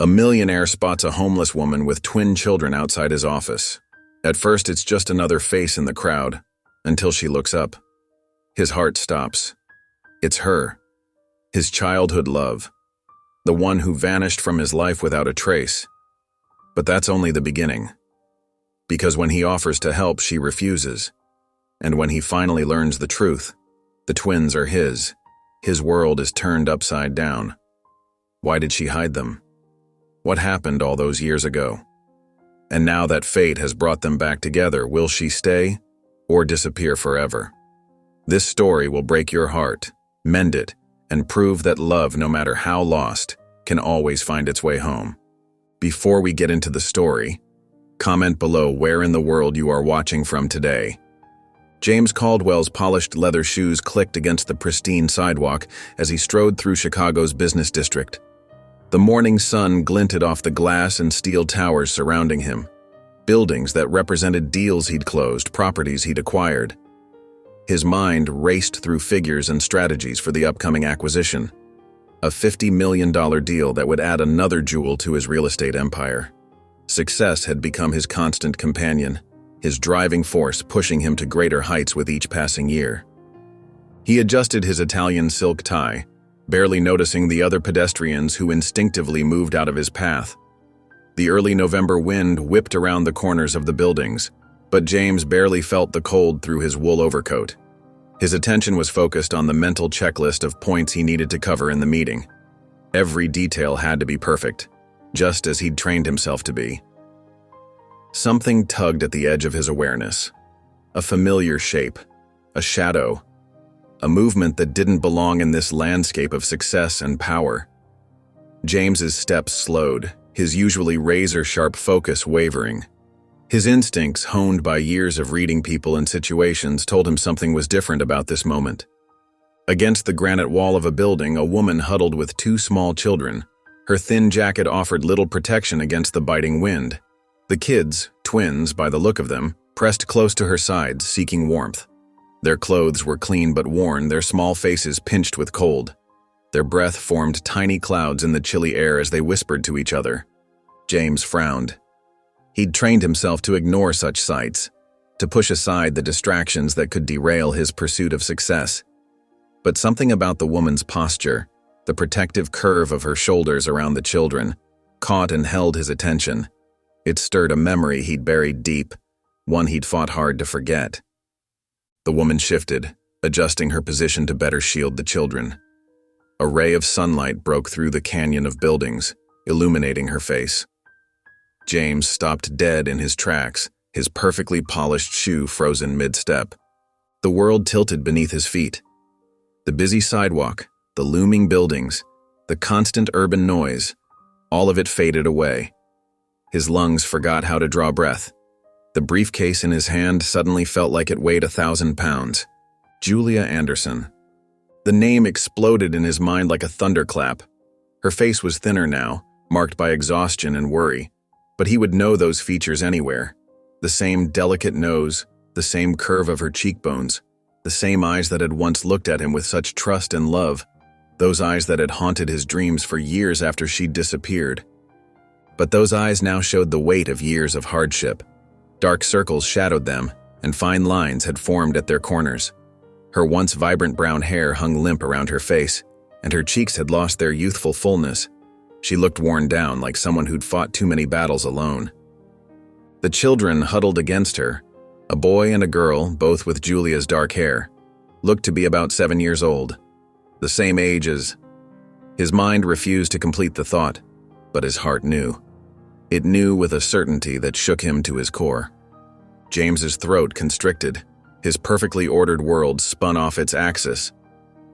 A millionaire spots a homeless woman with twin children outside his office. At first, it's just another face in the crowd, until she looks up. His heart stops. It's her, his childhood love, the one who vanished from his life without a trace. But that's only the beginning. Because when he offers to help, she refuses. And when he finally learns the truth, the twins are his. His world is turned upside down. Why did she hide them? What happened all those years ago? And now that fate has brought them back together, will she stay or disappear forever? This story will break your heart, mend it, and prove that love, no matter how lost, can always find its way home. Before we get into the story, comment below where in the world you are watching from today. James Caldwell's polished leather shoes clicked against the pristine sidewalk as he strode through Chicago's business district. The morning sun glinted off the glass and steel towers surrounding him, buildings that represented deals he'd closed, properties he'd acquired. His mind raced through figures and strategies for the upcoming acquisition, a $50 million deal that would add another jewel to his real estate empire. Success had become his constant companion, his driving force pushing him to greater heights with each passing year. He adjusted his Italian silk tie, barely noticing the other pedestrians who instinctively moved out of his path. The early November wind whipped around the corners of the buildings, but James barely felt the cold through his wool overcoat. His attention was focused on the mental checklist of points he needed to cover in the meeting. Every detail had to be perfect, just as he'd trained himself to be. Something tugged at the edge of his awareness. A familiar shape, a shadow, a movement that didn't belong in this landscape of success and power. James's steps slowed, his usually razor-sharp focus wavering. His instincts, honed by years of reading people and situations, told him something was different about this moment. Against the granite wall of a building, a woman huddled with two small children. Her thin jacket offered little protection against the biting wind. The kids, twins by the look of them, pressed close to her sides, seeking warmth. Their clothes were clean but worn, their small faces pinched with cold. Their breath formed tiny clouds in the chilly air as they whispered to each other. James frowned. He'd trained himself to ignore such sights, to push aside the distractions that could derail his pursuit of success. But something about the woman's posture, the protective curve of her shoulders around the children, caught and held his attention. It stirred a memory he'd buried deep, one he'd fought hard to forget. The woman shifted, adjusting her position to better shield the children. A ray of sunlight broke through the canyon of buildings, illuminating her face. James stopped dead in his tracks, his perfectly polished shoe frozen mid-step. The world tilted beneath his feet. The busy sidewalk, the looming buildings, the constant urban noise, all of it faded away. His lungs forgot how to draw breath. The briefcase in his hand suddenly felt like it weighed 1,000 pounds. Julia Anderson. The name exploded in his mind like a thunderclap. Her face was thinner now, marked by exhaustion and worry, but he would know those features anywhere. The same delicate nose, the same curve of her cheekbones, the same eyes that had once looked at him with such trust and love, those eyes that had haunted his dreams for years after she'd disappeared. But those eyes now showed the weight of years of hardship. Dark circles shadowed them, and fine lines had formed at their corners. Her once vibrant brown hair hung limp around her face, and her cheeks had lost their youthful fullness. She looked worn down, like someone who'd fought too many battles alone. The children huddled against her, a boy and a girl, both with Julia's dark hair, looked to be about 7 years old, the same age as... His mind refused to complete the thought, but his heart knew. It knew with a certainty that shook him to his core. James's throat constricted. His perfectly ordered world spun off its axis.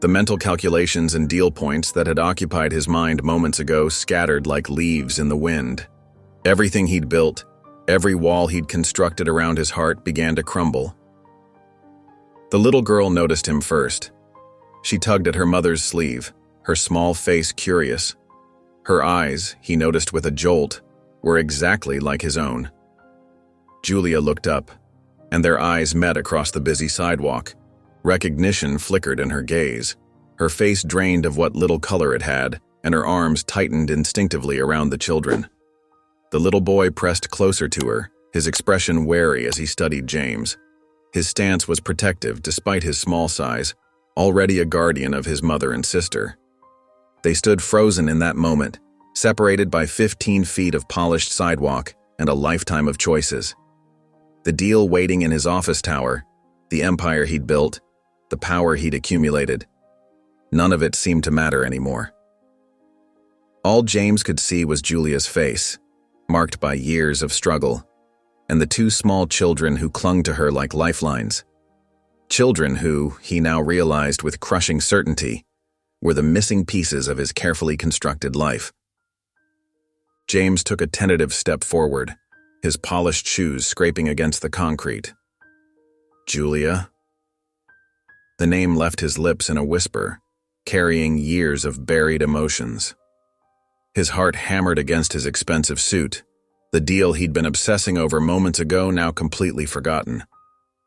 The mental calculations and deal points that had occupied his mind moments ago scattered like leaves in the wind. Everything he'd built, every wall he'd constructed around his heart began to crumble. The little girl noticed him first. She tugged at her mother's sleeve, her small face curious. Her eyes, he noticed with a jolt, were exactly like his own. Julia looked up, and their eyes met across the busy sidewalk. Recognition flickered in her gaze. Her face drained of what little color it had, and her arms tightened instinctively around the children. The little boy pressed closer to her, his expression wary as he studied James. His stance was protective despite his small size, already a guardian of his mother and sister. They stood frozen in that moment, separated by 15 feet of polished sidewalk and a lifetime of choices. The deal waiting in his office tower, the empire he'd built, the power he'd accumulated. None of it seemed to matter anymore. All James could see was Julia's face, marked by years of struggle, and the two small children who clung to her like lifelines. Children who, he now realized with crushing certainty, were the missing pieces of his carefully constructed life. James took a tentative step forward, his polished shoes scraping against the concrete. Julia? The name left his lips in a whisper, carrying years of buried emotions. His heart hammered against his expensive suit, the deal he'd been obsessing over moments ago now completely forgotten.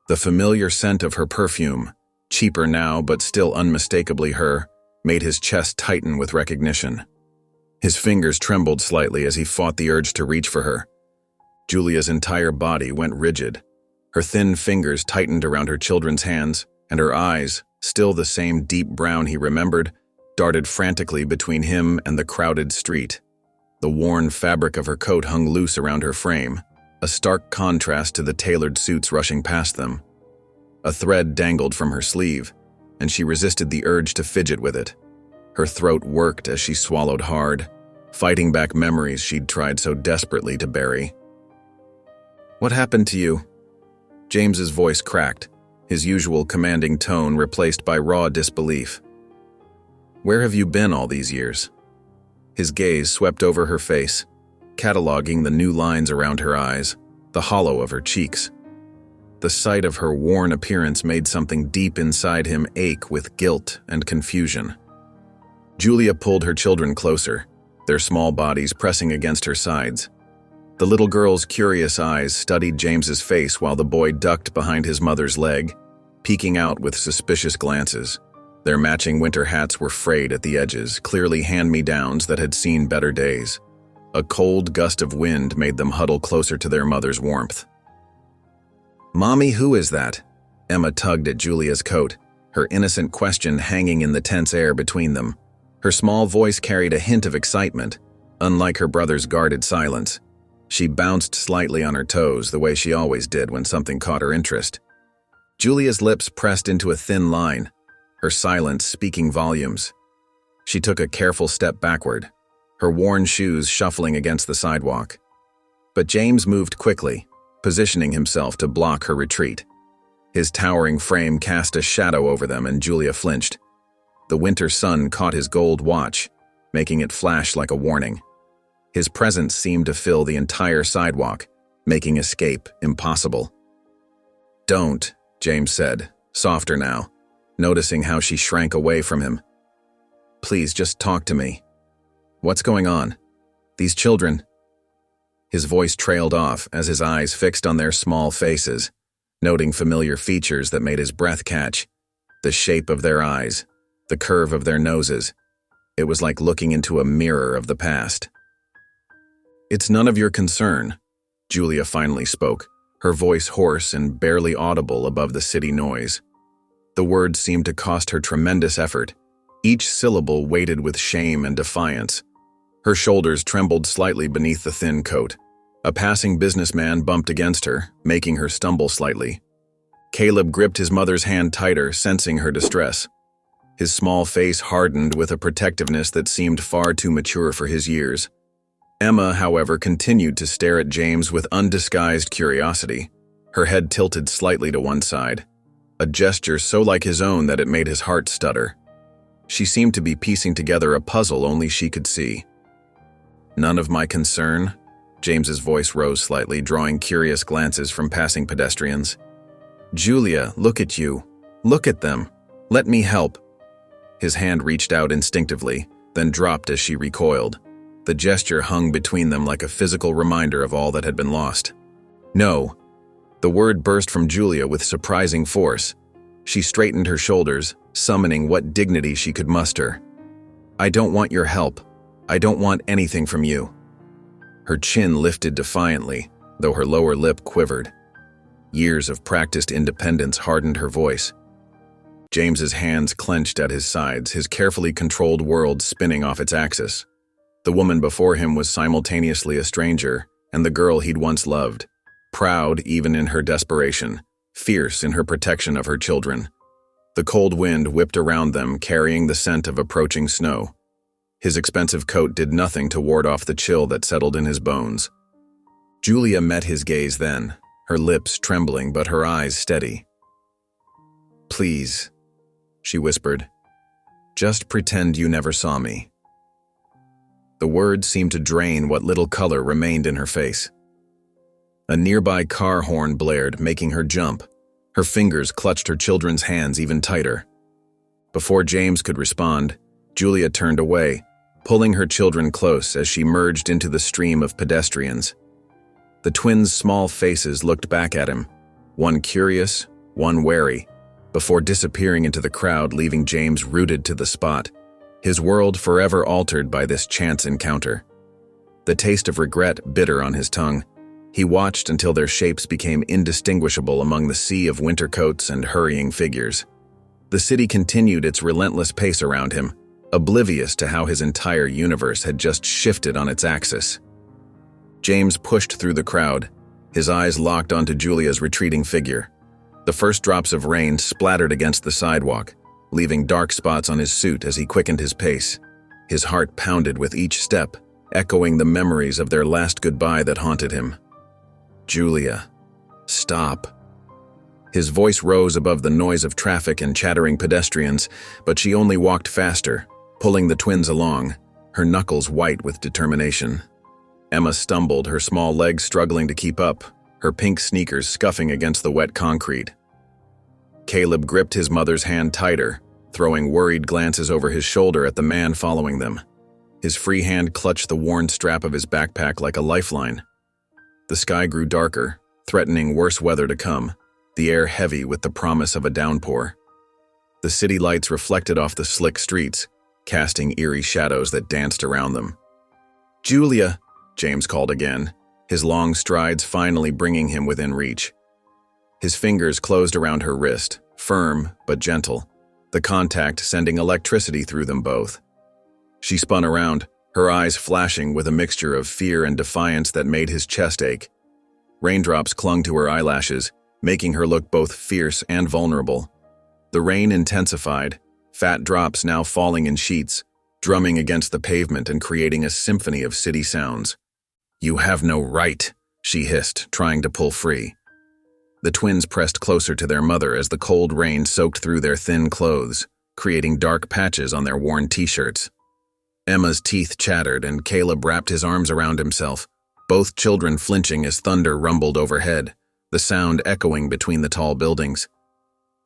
The familiar scent of her perfume, cheaper now but still unmistakably her, made his chest tighten with recognition. His fingers trembled slightly as he fought the urge to reach for her. Julia's entire body went rigid. Her thin fingers tightened around her children's hands, and her eyes, still the same deep brown he remembered, darted frantically between him and the crowded street. The worn fabric of her coat hung loose around her frame, a stark contrast to the tailored suits rushing past them. A thread dangled from her sleeve, and she resisted the urge to fidget with it. Her throat worked as she swallowed hard, fighting back memories she'd tried so desperately to bury. "What happened to you?" James's voice cracked, his usual commanding tone replaced by raw disbelief. "Where have you been all these years?" His gaze swept over her face, cataloging the new lines around her eyes, the hollow of her cheeks. The sight of her worn appearance made something deep inside him ache with guilt and confusion. Julia pulled her children closer, their small bodies pressing against her sides. The little girl's curious eyes studied James's face while the boy ducked behind his mother's leg, peeking out with suspicious glances. Their matching winter hats were frayed at the edges, clearly hand-me-downs that had seen better days. A cold gust of wind made them huddle closer to their mother's warmth. "Mommy, who is that?" Emma tugged at Julia's coat, her innocent question hanging in the tense air between them. Her small voice carried a hint of excitement, unlike her brother's guarded silence. She bounced slightly on her toes the way she always did when something caught her interest. Julia's lips pressed into a thin line, her silence speaking volumes. She took a careful step backward, her worn shoes shuffling against the sidewalk. But James moved quickly, positioning himself to block her retreat. His towering frame cast a shadow over them and Julia flinched. The winter sun caught his gold watch, making it flash like a warning. His presence seemed to fill the entire sidewalk, making escape impossible. "Don't," James said, softer now, noticing how she shrank away from him. "Please, just talk to me. What's going on? These children—" His voice trailed off as his eyes fixed on their small faces, noting familiar features that made his breath catch. The shape of their eyes, the curve of their noses. It was like looking into a mirror of the past. "It's none of your concern," Julia finally spoke, her voice hoarse and barely audible above the city noise. The words seemed to cost her tremendous effort, each syllable weighted with shame and defiance. Her shoulders trembled slightly beneath the thin coat. A passing businessman bumped against her, making her stumble slightly. Caleb gripped his mother's hand tighter, sensing her distress. His small face hardened with a protectiveness that seemed far too mature for his years. Emma, however, continued to stare at James with undisguised curiosity, her head tilted slightly to one side, a gesture so like his own that it made his heart stutter. She seemed to be piecing together a puzzle only she could see. "None of my concern?" James's voice rose slightly, drawing curious glances from passing pedestrians. "Julia, look at you. Look at them. Let me help." His hand reached out instinctively, then dropped as she recoiled. The gesture hung between them like a physical reminder of all that had been lost. "No." The word burst from Julia with surprising force. She straightened her shoulders, summoning what dignity she could muster. I don't want your help. I don't want anything from you." Her chin lifted defiantly, though her lower lip quivered. Years of practiced independence hardened her voice. James's hands clenched at his sides, his carefully controlled world spinning off its axis. The woman before him was simultaneously a stranger and the girl he'd once loved, proud even in her desperation, fierce in her protection of her children. The cold wind whipped around them, carrying the scent of approaching snow. His expensive coat did nothing to ward off the chill that settled in his bones. Julia met his gaze then, her lips trembling but her eyes steady. "Please," she whispered, "just pretend you never saw me." The words seemed to drain what little color remained in her face. A nearby car horn blared, making her jump. Her fingers clutched her children's hands even tighter. Before James could respond, Julia turned away, pulling her children close as she merged into the stream of pedestrians. The twins' small faces looked back at him, one curious, one wary, before disappearing into the crowd, leaving James rooted to the spot, his world forever altered by this chance encounter. The taste of regret bitter on his tongue, he watched until their shapes became indistinguishable among the sea of winter coats and hurrying figures. The city continued its relentless pace around him, oblivious to how his entire universe had just shifted on its axis. James pushed through the crowd, his eyes locked onto Julia's retreating figure. The first drops of rain splattered against the sidewalk, leaving dark spots on his suit as he quickened his pace. His heart pounded with each step, echoing the memories of their last goodbye that haunted him. "Julia, stop." His voice rose above the noise of traffic and chattering pedestrians, but she only walked faster, pulling the twins along, her knuckles white with determination. Emma stumbled, her small legs struggling to keep up, her pink sneakers scuffing against the wet concrete. Caleb gripped his mother's hand tighter, throwing worried glances over his shoulder at the man following them. His free hand clutched the worn strap of his backpack like a lifeline. The sky grew darker, threatening worse weather to come, the air heavy with the promise of a downpour. The city lights reflected off the slick streets, casting eerie shadows that danced around them. "Julia," James called again, his long strides finally bringing him within reach. His fingers closed around her wrist, firm but gentle, the contact sending electricity through them both. She spun around, her eyes flashing with a mixture of fear and defiance that made his chest ache. Raindrops clung to her eyelashes, making her look both fierce and vulnerable. The rain intensified, fat drops now falling in sheets, drumming against the pavement and creating a symphony of city sounds. "You have no right," she hissed, trying to pull free. The twins pressed closer to their mother as the cold rain soaked through their thin clothes, creating dark patches on their worn t-shirts. Emma's teeth chattered and Caleb wrapped his arms around himself, both children flinching as thunder rumbled overhead, the sound echoing between the tall buildings.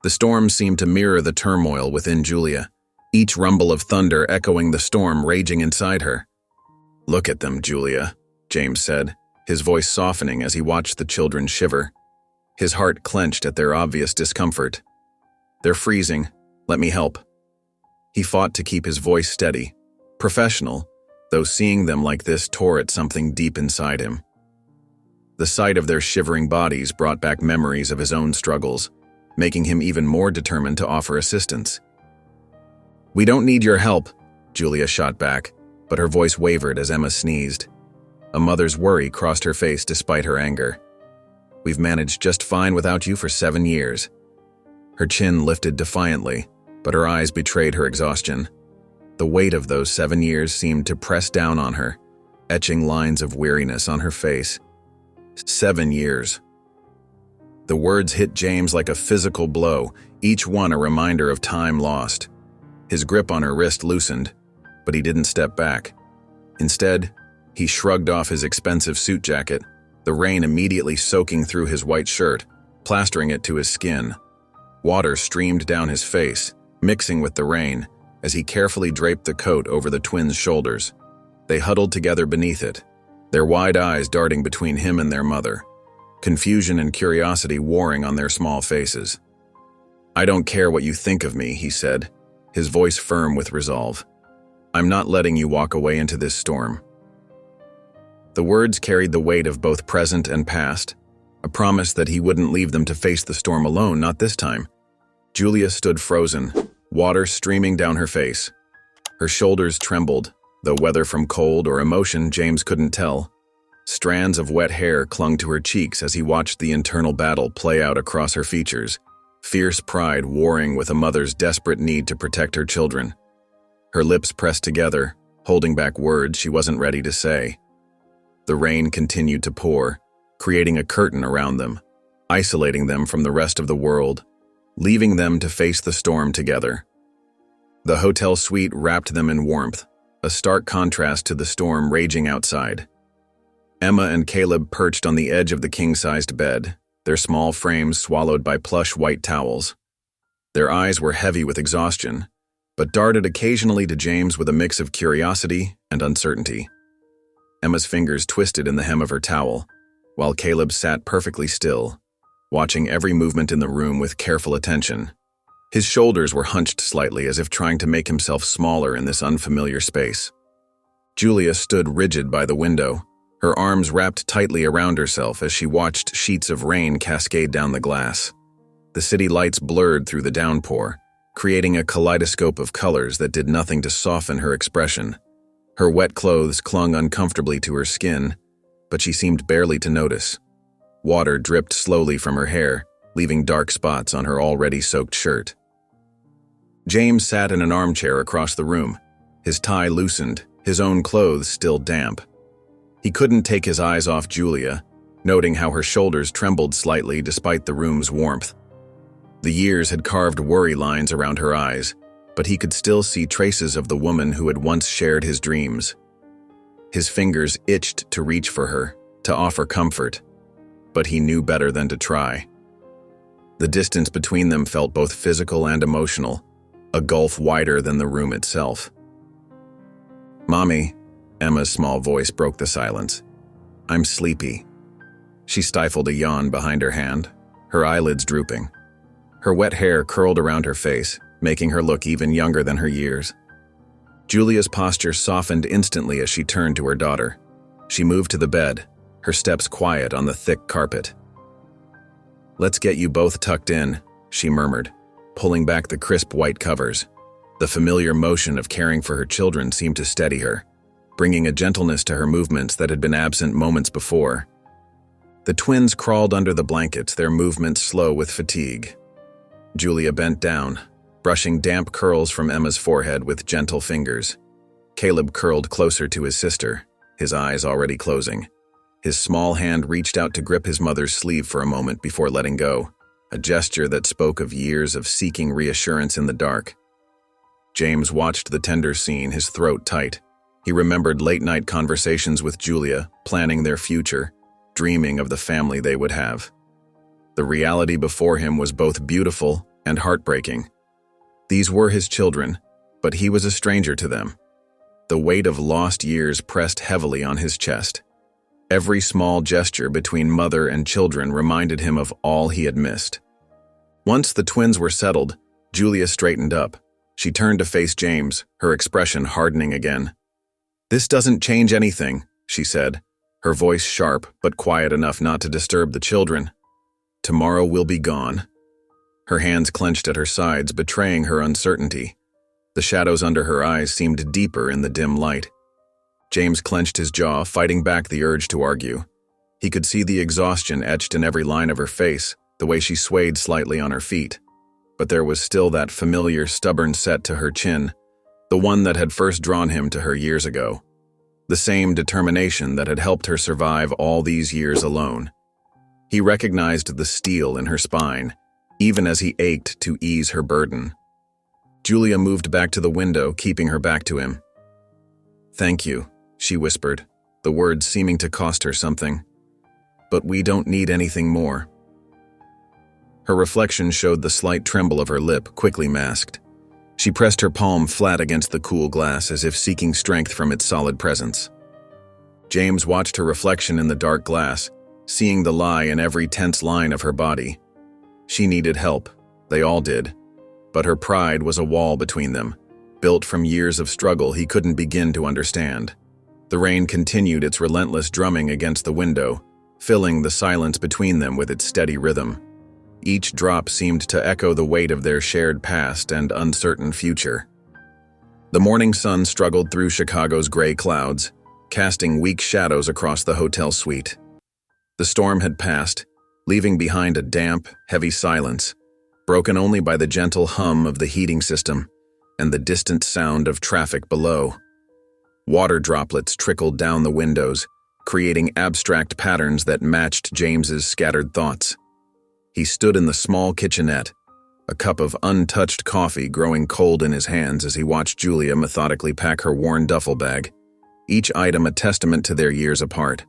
The storm seemed to mirror the turmoil within Julia, each rumble of thunder echoing the storm raging inside her. "Look at them, Julia," James said, his voice softening as he watched the children shiver. His heart clenched at their obvious discomfort. "They're freezing. Let me help." He fought to keep his voice steady, professional, though seeing them like this tore at something deep inside him. The sight of their shivering bodies brought back memories of his own struggles, making him even more determined to offer assistance. "We don't need your help," Julia shot back, but her voice wavered as Emma sneezed. A mother's worry crossed her face despite her anger. "We've managed just fine without you for 7 years." Her chin lifted defiantly, but her eyes betrayed her exhaustion. The weight of those 7 years seemed to press down on her, etching lines of weariness on her face. 7 years. The words hit James like a physical blow, each one a reminder of time lost. His grip on her wrist loosened, but he didn't step back. Instead, he shrugged off his expensive suit jacket, the rain immediately soaking through his white shirt, plastering it to his skin. Water streamed down his face, mixing with the rain, as he carefully draped the coat over the twins' shoulders. They huddled together beneath it, their wide eyes darting between him and their mother, confusion and curiosity warring on their small faces. "I don't care what you think of me," he said, his voice firm with resolve. I'm not letting you walk away into this storm." The words carried the weight of both present and past, a promise that he wouldn't leave them to face the storm alone, not this time. Julia stood frozen, water streaming down her face. Her shoulders trembled, though whether from cold or emotion James couldn't tell. Strands of wet hair clung to her cheeks as he watched the internal battle play out across her features, fierce pride warring with a mother's desperate need to protect her children. Her lips pressed together, holding back words she wasn't ready to say. The rain continued to pour, creating a curtain around them, isolating them from the rest of the world, leaving them to face the storm together. The hotel suite wrapped them in warmth, a stark contrast to the storm raging outside. Emma and Caleb perched on the edge of the king-sized bed, their small frames swallowed by plush white towels. Their eyes were heavy with exhaustion, but darted occasionally to James with a mix of curiosity and uncertainty. Emma's fingers twisted in the hem of her towel, while Caleb sat perfectly still, watching every movement in the room with careful attention. His shoulders were hunched slightly as if trying to make himself smaller in this unfamiliar space. Julia stood rigid by the window, her arms wrapped tightly around herself as she watched sheets of rain cascade down the glass. The city lights blurred through the downpour, creating a kaleidoscope of colors that did nothing to soften her expression. Her wet clothes clung uncomfortably to her skin, but she seemed barely to notice. Water dripped slowly from her hair, leaving dark spots on her already soaked shirt. James sat in an armchair across the room, his tie loosened, his own clothes still damp. He couldn't take his eyes off Julia, noting how her shoulders trembled slightly despite the room's warmth. The years had carved worry lines around her eyes, but he could still see traces of the woman who had once shared his dreams. His fingers itched to reach for her, to offer comfort, but he knew better than to try. The distance between them felt both physical and emotional, a gulf wider than the room itself. "Mommy," Emma's small voice broke the silence. "I'm sleepy." She stifled a yawn behind her hand, her eyelids drooping. Her wet hair curled around her face, making her look even younger than her years. Julia's posture softened instantly as she turned to her daughter. She moved to the bed, her steps quiet on the thick carpet. "Let's get you both tucked in," she murmured, pulling back the crisp white covers. The familiar motion of caring for her children seemed to steady her, bringing a gentleness to her movements that had been absent moments before. The twins crawled under the blankets, their movements slow with fatigue. Julia bent down, brushing damp curls from Emma's forehead with gentle fingers. Caleb curled closer to his sister, his eyes already closing. His small hand reached out to grip his mother's sleeve for a moment before letting go, a gesture that spoke of years of seeking reassurance in the dark. James watched the tender scene, his throat tight. He remembered late-night conversations with Julia, planning their future, dreaming of the family they would have. The reality before him was both beautiful and heartbreaking. These were his children, but he was a stranger to them. The weight of lost years pressed heavily on his chest. Every small gesture between mother and children reminded him of all he had missed. Once the twins were settled, Julia straightened up. She turned to face James, her expression hardening again. "This doesn't change anything," she said, her voice sharp but quiet enough not to disturb the children. "Tomorrow we'll be gone." Her hands clenched at her sides, betraying her uncertainty. The shadows under her eyes seemed deeper in the dim light. James clenched his jaw, fighting back the urge to argue. He could see the exhaustion etched in every line of her face, the way she swayed slightly on her feet. But there was still that familiar, stubborn set to her chin, the one that had first drawn him to her years ago. The same determination that had helped her survive all these years alone. He recognized the steel in her spine, even as he ached to ease her burden. Julia moved back to the window, keeping her back to him. "Thank you," she whispered, the words seeming to cost her something. "But we don't need anything more." Her reflection showed the slight tremble of her lip, quickly masked. She pressed her palm flat against the cool glass as if seeking strength from its solid presence. James watched her reflection in the dark glass, seeing the lie in every tense line of her body. She needed help. They all did. But her pride was a wall between them, built from years of struggle he couldn't begin to understand. The rain continued its relentless drumming against the window, filling the silence between them with its steady rhythm. Each drop seemed to echo the weight of their shared past and uncertain future. The morning sun struggled through Chicago's gray clouds, casting weak shadows across the hotel suite. The storm had passed, leaving behind a damp, heavy silence, broken only by the gentle hum of the heating system and the distant sound of traffic below. Water droplets trickled down the windows, creating abstract patterns that matched James's scattered thoughts. He stood in the small kitchenette, a cup of untouched coffee growing cold in his hands as he watched Julia methodically pack her worn duffel bag, each item a testament to their years apart.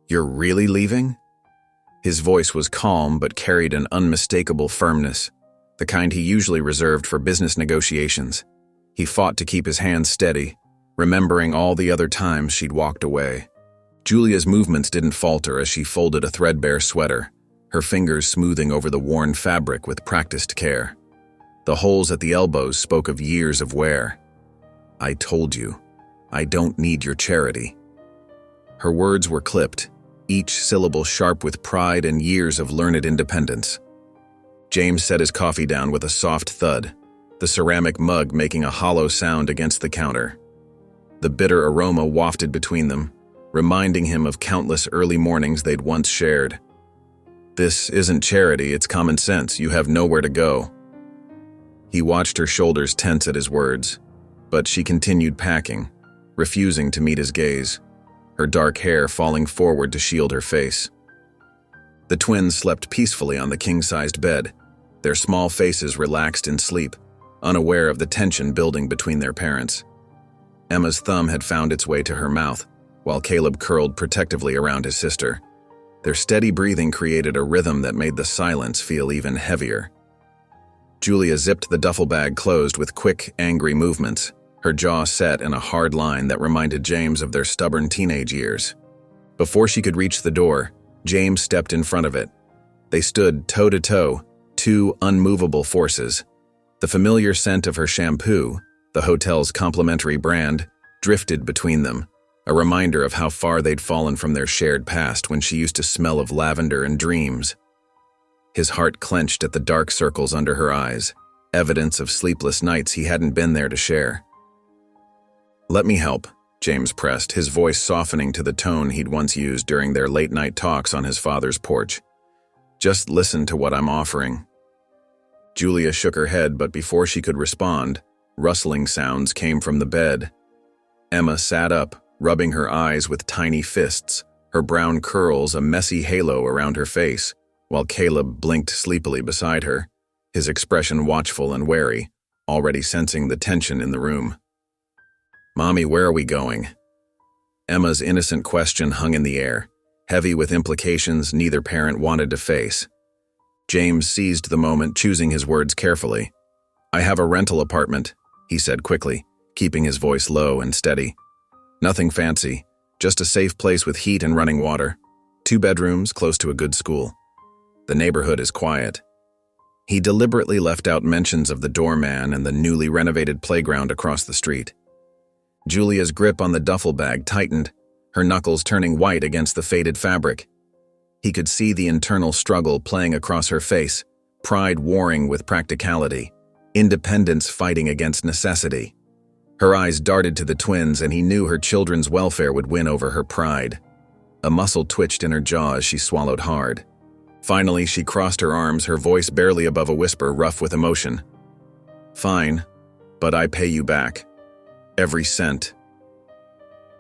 "You're really leaving?" His voice was calm but carried an unmistakable firmness, the kind he usually reserved for business negotiations. He fought to keep his hands steady, remembering all the other times she'd walked away. Julia's movements didn't falter as she folded a threadbare sweater, her fingers smoothing over the worn fabric with practiced care. The holes at the elbows spoke of years of wear. "I told you, I don't need your charity." Her words were clipped, each syllable sharp with pride and years of learned independence. James set his coffee down with a soft thud, the ceramic mug making a hollow sound against the counter. The bitter aroma wafted between them, reminding him of countless early mornings they'd once shared. "This isn't charity, it's common sense. You have nowhere to go." He watched her shoulders tense at his words, but she continued packing, refusing to meet his gaze, her dark hair falling forward to shield her face. The twins slept peacefully on the king-sized bed, their small faces relaxed in sleep, unaware of the tension building between their parents. Emma's thumb had found its way to her mouth, while Caleb curled protectively around his sister. Their steady breathing created a rhythm that made the silence feel even heavier. Julia zipped the duffel bag closed with quick, angry movements, her jaw set in a hard line that reminded James of their stubborn teenage years. Before she could reach the door, James stepped in front of it. They stood toe-to-toe, two unmovable forces. The familiar scent of her shampoo, the hotel's complimentary brand, drifted between them, a reminder of how far they'd fallen from their shared past when she used to smell of lavender and dreams. His heart clenched at the dark circles under her eyes, evidence of sleepless nights he hadn't been there to share. "Let me help," James pressed, his voice softening to the tone he'd once used during their late-night talks on his father's porch. "Just listen to what I'm offering." Julia shook her head, but before she could respond, rustling sounds came from the bed. Emma sat up, rubbing her eyes with tiny fists, her brown curls a messy halo around her face, while Caleb blinked sleepily beside her, his expression watchful and wary, already sensing the tension in the room. "Mommy, where are we going?" Emma's innocent question hung in the air, heavy with implications neither parent wanted to face. James seized the moment, choosing his words carefully. "I have a rental apartment," he said quickly, keeping his voice low and steady. "Nothing fancy, just a safe place with heat and running water. 2 bedrooms, close to a good school. The neighborhood is quiet." He deliberately left out mentions of the doorman and the newly renovated playground across the street. Julia's grip on the duffel bag tightened, her knuckles turning white against the faded fabric. He could see the internal struggle playing across her face, pride warring with practicality, independence fighting against necessity. Her eyes darted to the twins, and he knew her children's welfare would win over her pride. A muscle twitched in her jaw as she swallowed hard. Finally, she crossed her arms, her voice barely above a whisper, rough with emotion. "Fine, but I pay you back. Every cent."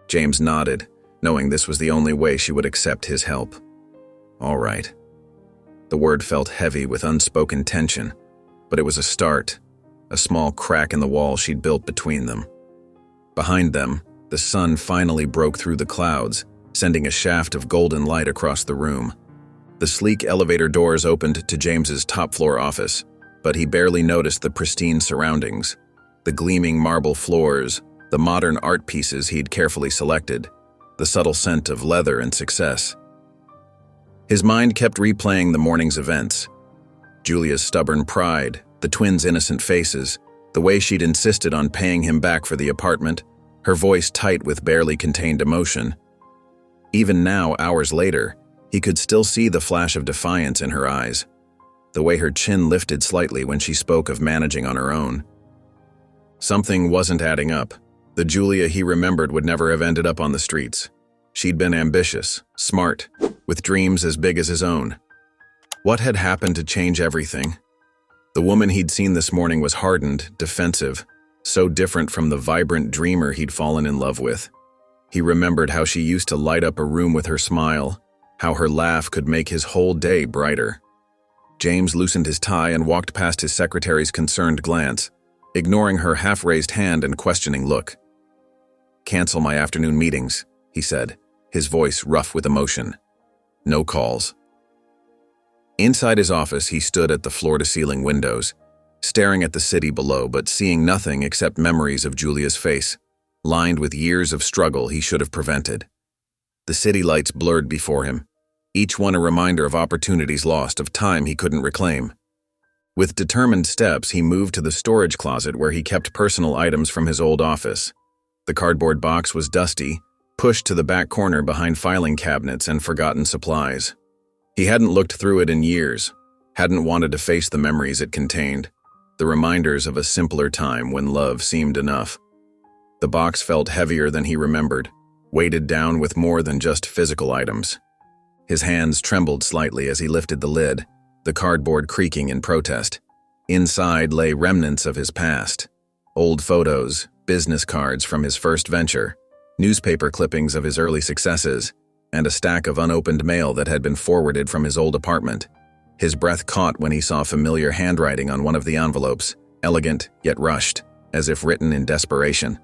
James nodded, knowing this was the only way she would accept his help. "All right." The word felt heavy with unspoken tension, but it was a start, a small crack in the wall she'd built between them. Behind them, the sun finally broke through the clouds, sending a shaft of golden light across the room. The sleek elevator doors opened to James's top-floor office, but he barely noticed the pristine surroundings, the gleaming marble floors, the modern art pieces he'd carefully selected, the subtle scent of leather and success. His mind kept replaying the morning's events. Julia's stubborn pride, the twins' innocent faces, The way she'd insisted on paying him back for the apartment, her voice tight with barely contained emotion. Even now, hours later, he could still see the flash of defiance in her eyes, the way her chin lifted slightly when she spoke of managing on her own. Something wasn't adding up. The Julia he remembered would never have ended up on the streets. She'd been ambitious, smart, with dreams as big as his own. What had happened to change everything? The woman he'd seen this morning was hardened, defensive, so different from the vibrant dreamer he'd fallen in love with. He remembered how she used to light up a room with her smile, how her laugh could make his whole day brighter. James loosened his tie and walked past his secretary's concerned glance, ignoring her half-raised hand and questioning look. "Cancel my afternoon meetings," he said, his voice rough with emotion. "No calls." Inside his office, he stood at the floor-to-ceiling windows, staring at the city below but seeing nothing except memories of Julia's face, lined with years of struggle he should have prevented. The city lights blurred before him, each one a reminder of opportunities lost, of time he couldn't reclaim. With determined steps, he moved to the storage closet where he kept personal items from his old office. The cardboard box was dusty, pushed to the back corner behind filing cabinets and forgotten supplies. He hadn't looked through it in years, hadn't wanted to face the memories it contained, the reminders of a simpler time when love seemed enough. The box felt heavier than he remembered, weighted down with more than just physical items. His hands trembled slightly as he lifted the lid, the cardboard creaking in protest. Inside lay remnants of his past. Old photos, business cards from his first venture, newspaper clippings of his early successes, and a stack of unopened mail that had been forwarded from his old apartment. His breath caught when he saw familiar handwriting on one of the envelopes, elegant yet rushed, as if written in desperation.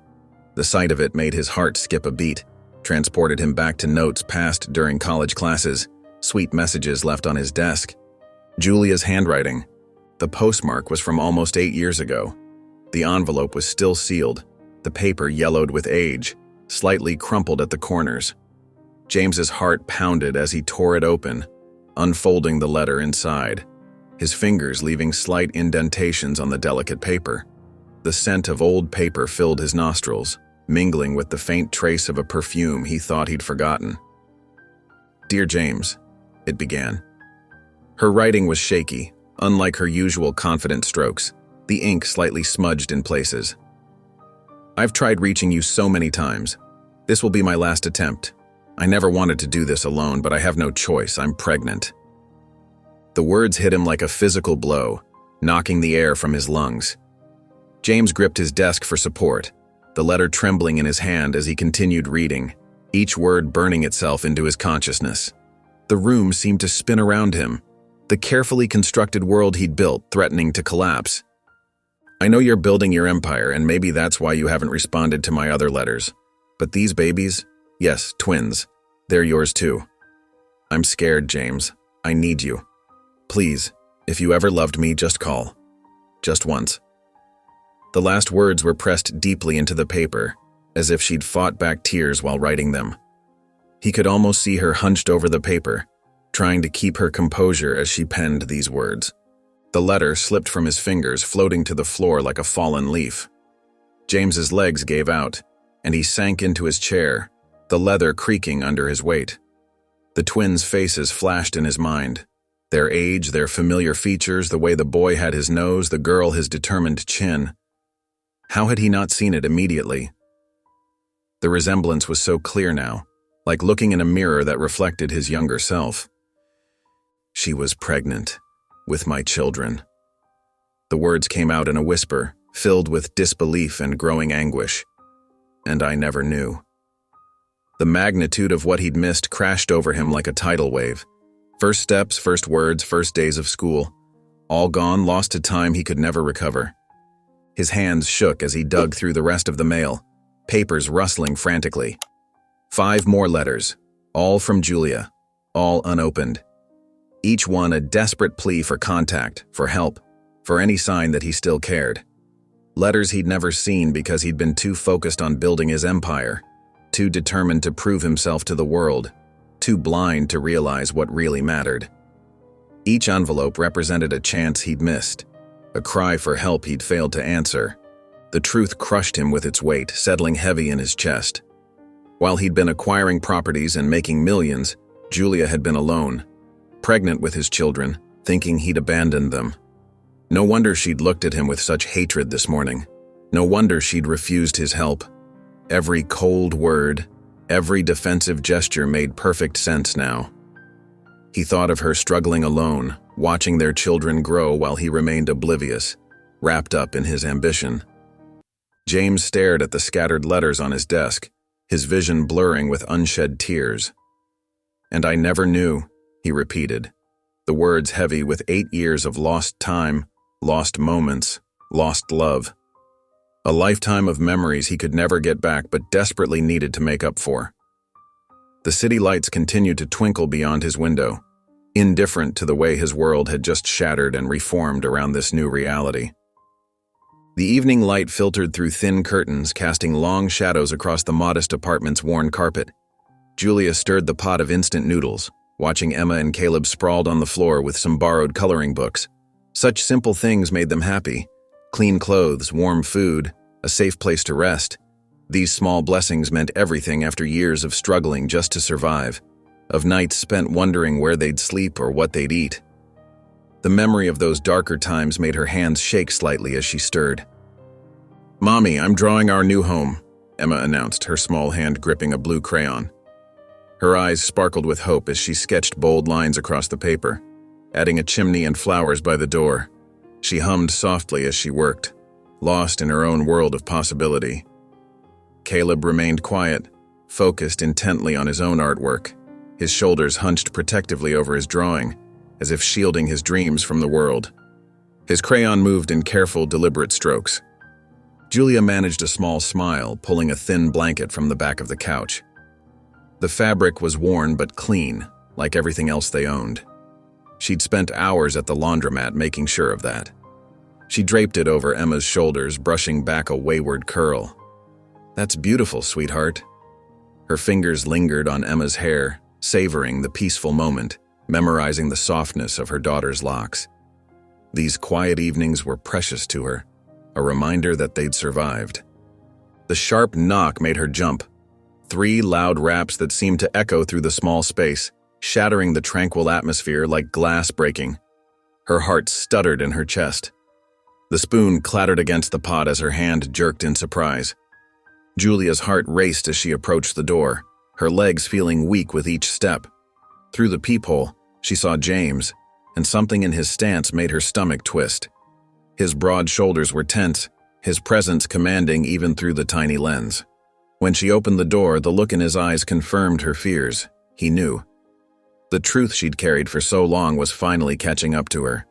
The sight of it made his heart skip a beat, transported him back to notes passed during college classes, sweet messages left on his desk. Julia's handwriting. The postmark was from almost 8 years ago. The envelope was still sealed, the paper yellowed with age, slightly crumpled at the corners. James's heart pounded as he tore it open, unfolding the letter inside, his fingers leaving slight indentations on the delicate paper. The scent of old paper filled his nostrils, mingling with the faint trace of a perfume he thought he'd forgotten. "Dear James," it began. Her writing was shaky, unlike her usual confident strokes, the ink slightly smudged in places. "I've tried reaching you so many times. This will be my last attempt. I never wanted to do this alone, but I have no choice. I'm pregnant." The words hit him like a physical blow, knocking the air from his lungs. James gripped his desk for support, the letter trembling in his hand as he continued reading, each word burning itself into his consciousness. The room seemed to spin around him, the carefully constructed world he'd built threatening to collapse. "I know you're building your empire, and maybe that's why you haven't responded to my other letters. But these babies, yes, twins, they're yours too. I'm scared, James. I need you. Please, if you ever loved me, just call. Just once." The last words were pressed deeply into the paper, as if she'd fought back tears while writing them. He could almost see her hunched over the paper, trying to keep her composure as she penned these words. The letter slipped from his fingers, floating to the floor like a fallen leaf. James's legs gave out, and he sank into his chair, the leather creaking under his weight. The twins' faces flashed in his mind. Their age, their familiar features, the way the boy had his nose, the girl his determined chin. How had he not seen it immediately? The resemblance was so clear now, like looking in a mirror that reflected his younger self. "She was pregnant, with my children." The words came out in a whisper, filled with disbelief and growing anguish. "And I never knew." The magnitude of what he'd missed crashed over him like a tidal wave. First steps, first words, first days of school. All gone, lost to time he could never recover. His hands shook as he dug through the rest of the mail, papers rustling frantically. 5 more letters, all from Julia, all unopened. Each one a desperate plea for contact, for help, for any sign that he still cared. Letters he'd never seen because he'd been too focused on building his empire, too determined to prove himself to the world, too blind to realize what really mattered. Each envelope represented a chance he'd missed, a cry for help he'd failed to answer. The truth crushed him with its weight, settling heavy in his chest. While he'd been acquiring properties and making millions, Julia had been alone, pregnant with his children, thinking he'd abandoned them. No wonder she'd looked at him with such hatred this morning. No wonder she'd refused his help. Every cold word, every defensive gesture made perfect sense now. He thought of her struggling alone, watching their children grow while he remained oblivious, wrapped up in his ambition. James stared at the scattered letters on his desk, his vision blurring with unshed tears. "And I never knew," he repeated, the words heavy with 8 years of lost time, lost moments, lost love. A lifetime of memories he could never get back but desperately needed to make up for. The city lights continued to twinkle beyond his window, indifferent to the way his world had just shattered and reformed around this new reality. The evening light filtered through thin curtains, casting long shadows across the modest apartment's worn carpet. Julia stirred the pot of instant noodles, watching Emma and Caleb sprawled on the floor with some borrowed coloring books. Such simple things made them happy. Clean clothes, warm food, a safe place to rest. These small blessings meant everything after years of struggling just to survive, of nights spent wondering where they'd sleep or what they'd eat. The memory of those darker times made her hands shake slightly as she stirred. "Mommy, I'm drawing our new home," Emma announced, her small hand gripping a blue crayon. Her eyes sparkled with hope as she sketched bold lines across the paper, adding a chimney and flowers by the door. She hummed softly as she worked, lost in her own world of possibility. Caleb remained quiet, focused intently on his own artwork, his shoulders hunched protectively over his drawing, as if shielding his dreams from the world. His crayon moved in careful, deliberate strokes. Julia managed a small smile, pulling a thin blanket from the back of the couch. The fabric was worn but clean, like everything else they owned. She'd spent hours at the laundromat making sure of that. She draped it over Emma's shoulders, brushing back a wayward curl. "That's beautiful, sweetheart." Her fingers lingered on Emma's hair, savoring the peaceful moment, memorizing the softness of her daughter's locks. These quiet evenings were precious to her, a reminder that they'd survived. The sharp knock made her jump. 3 loud raps that seemed to echo through the small space, shattering the tranquil atmosphere like glass breaking. Her heart stuttered in her chest. The spoon clattered against the pot as her hand jerked in surprise. Julia's heart raced as she approached the door, her legs feeling weak with each step. Through the peephole, she saw James, and something in his stance made her stomach twist. His broad shoulders were tense, his presence commanding even through the tiny lens. When she opened the door, the look in his eyes confirmed her fears. He knew. The truth she'd carried for so long was finally catching up to her.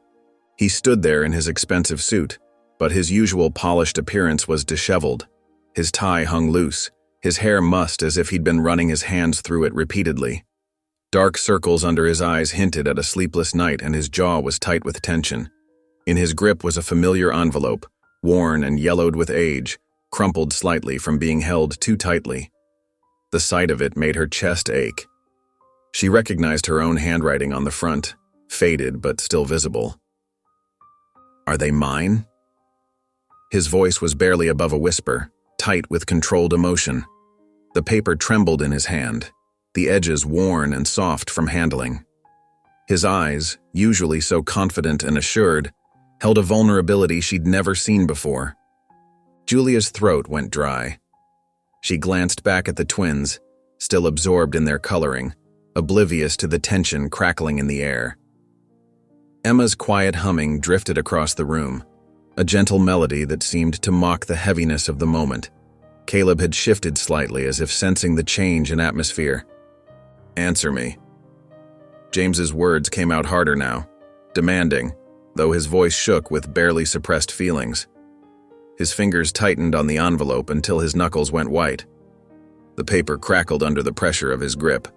He stood there in his expensive suit, but his usual polished appearance was disheveled. His tie hung loose, his hair mussed as if he'd been running his hands through it repeatedly. Dark circles under his eyes hinted at a sleepless night, and his jaw was tight with tension. In his grip was a familiar envelope, worn and yellowed with age, crumpled slightly from being held too tightly. The sight of it made her chest ache. She recognized her own handwriting on the front, faded but still visible. "Are they mine?" His voice was barely above a whisper, tight with controlled emotion. The paper trembled in his hand, the edges worn and soft from handling. His eyes, usually so confident and assured, held a vulnerability she'd never seen before. Julia's throat went dry. She glanced back at the twins, still absorbed in their coloring, oblivious to the tension crackling in the air. Emma's quiet humming drifted across the room, a gentle melody that seemed to mock the heaviness of the moment. Caleb had shifted slightly as if sensing the change in atmosphere. "Answer me." James's words came out harder now, demanding, though his voice shook with barely suppressed feelings. His fingers tightened on the envelope until his knuckles went white. The paper crackled under the pressure of his grip.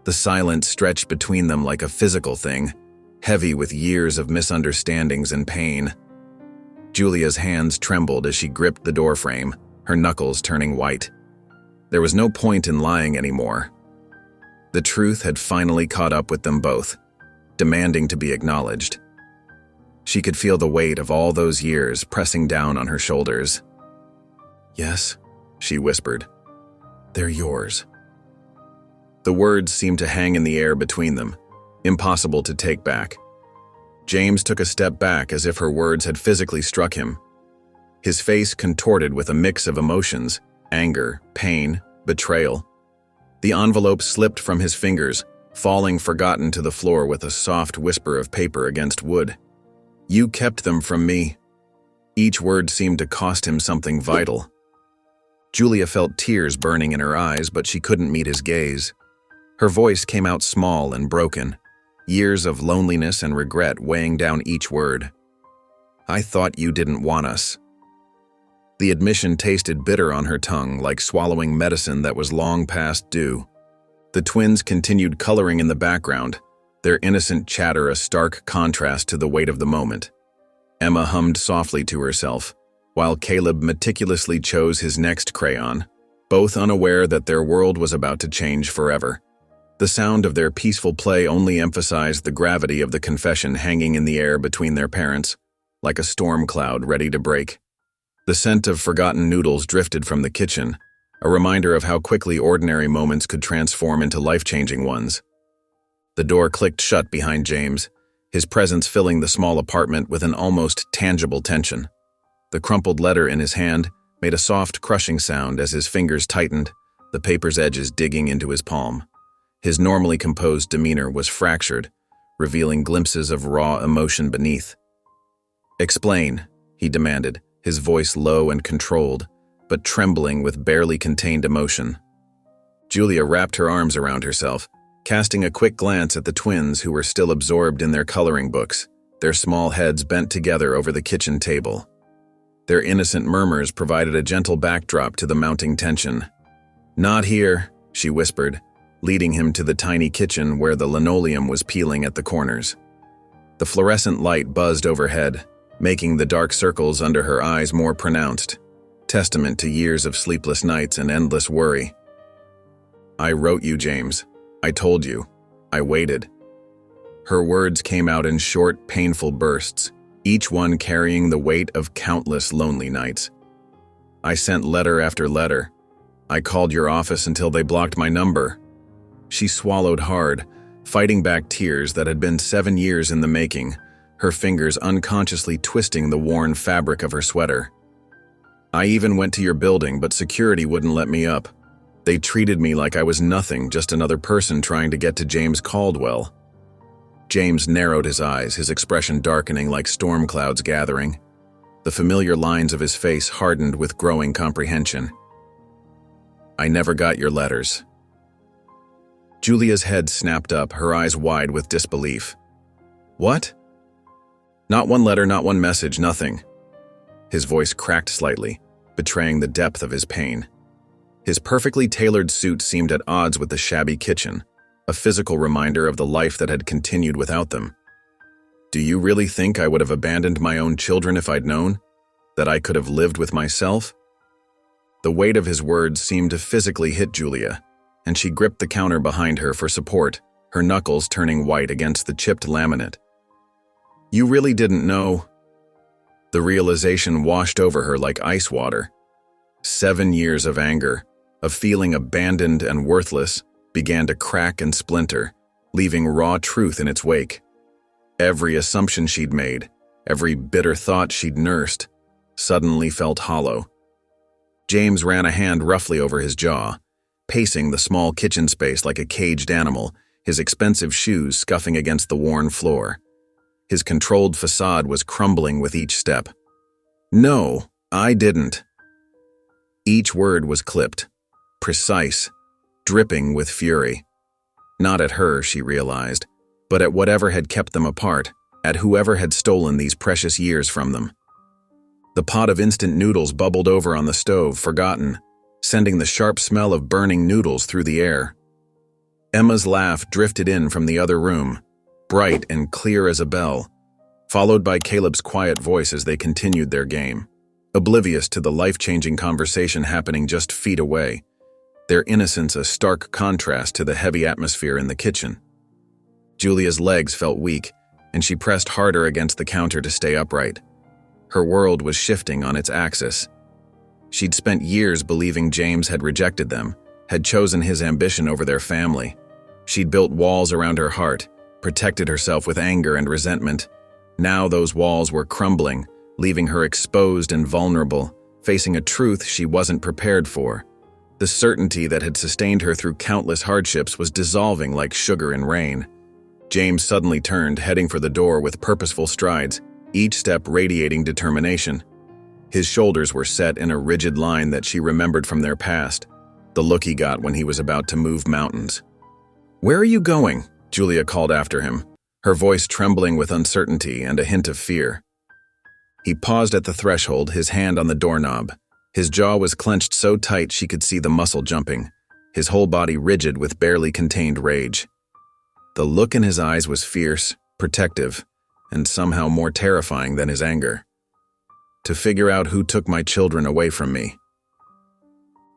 The silence stretched between them like a physical thing, heavy with years of misunderstandings and pain. Julia's hands trembled as she gripped the doorframe, her knuckles turning white. There was no point in lying anymore. The truth had finally caught up with them both, demanding to be acknowledged. She could feel the weight of all those years pressing down on her shoulders. Yes, she whispered. They're yours. The words seemed to hang in the air between them, impossible to take back. James took a step back as if her words had physically struck him. His face contorted with a mix of emotions, anger, pain, betrayal. The envelope slipped from his fingers, falling forgotten to the floor with a soft whisper of paper against wood. You kept them from me. Each word seemed to cost him something vital. Julia felt tears burning in her eyes, but she couldn't meet his gaze. Her voice came out small and broken, years of loneliness and regret weighing down each word. I thought you didn't want us. The admission tasted bitter on her tongue, like swallowing medicine that was long past due. The twins continued coloring in the background, their innocent chatter a stark contrast to the weight of the moment. Emma hummed softly to herself, while Caleb meticulously chose his next crayon, both unaware that their world was about to change forever. The sound of their peaceful play only emphasized the gravity of the confession hanging in the air between their parents, like a storm cloud ready to break. The scent of forgotten noodles drifted from the kitchen, a reminder of how quickly ordinary moments could transform into life-changing ones. The door clicked shut behind James, his presence filling the small apartment with an almost tangible tension. The crumpled letter in his hand made a soft, crushing sound as his fingers tightened, the paper's edges digging into his palm. His normally composed demeanor was fractured, revealing glimpses of raw emotion beneath. Explain, he demanded, his voice low and controlled, but trembling with barely contained emotion. Julia wrapped her arms around herself, casting a quick glance at the twins who were still absorbed in their coloring books, their small heads bent together over the kitchen table. Their innocent murmurs provided a gentle backdrop to the mounting tension. Not here, she whispered, leading him to the tiny kitchen where the linoleum was peeling at the corners. The fluorescent light buzzed overhead, making the dark circles under her eyes more pronounced, testament to years of sleepless nights and endless worry. I wrote you, James. I told you. I waited. Her words came out in short, painful bursts, each one carrying the weight of countless lonely nights. I sent letter after letter. I called your office until they blocked my number. She swallowed hard, fighting back tears that had been 7 years in the making, her fingers unconsciously twisting the worn fabric of her sweater. I even went to your building, but security wouldn't let me up. They treated me like I was nothing, just another person trying to get to James Caldwell. James narrowed his eyes, his expression darkening like storm clouds gathering. The familiar lines of his face hardened with growing comprehension. I never got your letters. Julia's head snapped up, her eyes wide with disbelief. What? Not one letter, not one message, nothing. His voice cracked slightly, betraying the depth of his pain. His perfectly tailored suit seemed at odds with the shabby kitchen, a physical reminder of the life that had continued without them. Do you really think I would have abandoned my own children if I'd known? That I could have lived with myself? The weight of his words seemed to physically hit Julia, and she gripped the counter behind her for support, her knuckles turning white against the chipped laminate. You really didn't know? The realization washed over her like ice water. 7 years of anger, of feeling abandoned and worthless, began to crack and splinter, leaving raw truth in its wake. Every assumption she'd made, every bitter thought she'd nursed, suddenly felt hollow. James ran a hand roughly over his jaw, pacing the small kitchen space like a caged animal, his expensive shoes scuffing against the worn floor. His controlled facade was crumbling with each step. No, I didn't. Each word was clipped, precise, dripping with fury. Not at her, she realized, but at whatever had kept them apart, at whoever had stolen these precious years from them. The pot of instant noodles bubbled over on the stove, forgotten, sending the sharp smell of burning noodles through the air. Emma's laugh drifted in from the other room, bright and clear as a bell, followed by Caleb's quiet voice as they continued their game, oblivious to the life-changing conversation happening just feet away, their innocence a stark contrast to the heavy atmosphere in the kitchen. Julia's legs felt weak, and she pressed harder against the counter to stay upright. Her world was shifting on its axis. She'd spent years believing James had rejected them, had chosen his ambition over their family. She'd built walls around her heart, protected herself with anger and resentment. Now those walls were crumbling, leaving her exposed and vulnerable, facing a truth she wasn't prepared for. The certainty that had sustained her through countless hardships was dissolving like sugar in rain. James suddenly turned, heading for the door with purposeful strides, each step radiating determination. His shoulders were set in a rigid line that she remembered from their past, the look he got when he was about to move mountains. "Where are you going?" Julia called after him, her voice trembling with uncertainty and a hint of fear. He paused at the threshold, his hand on the doorknob. His jaw was clenched so tight she could see the muscle jumping, his whole body rigid with barely contained rage. The look in his eyes was fierce, protective, and somehow more terrifying than his anger. "To figure out who took my children away from me."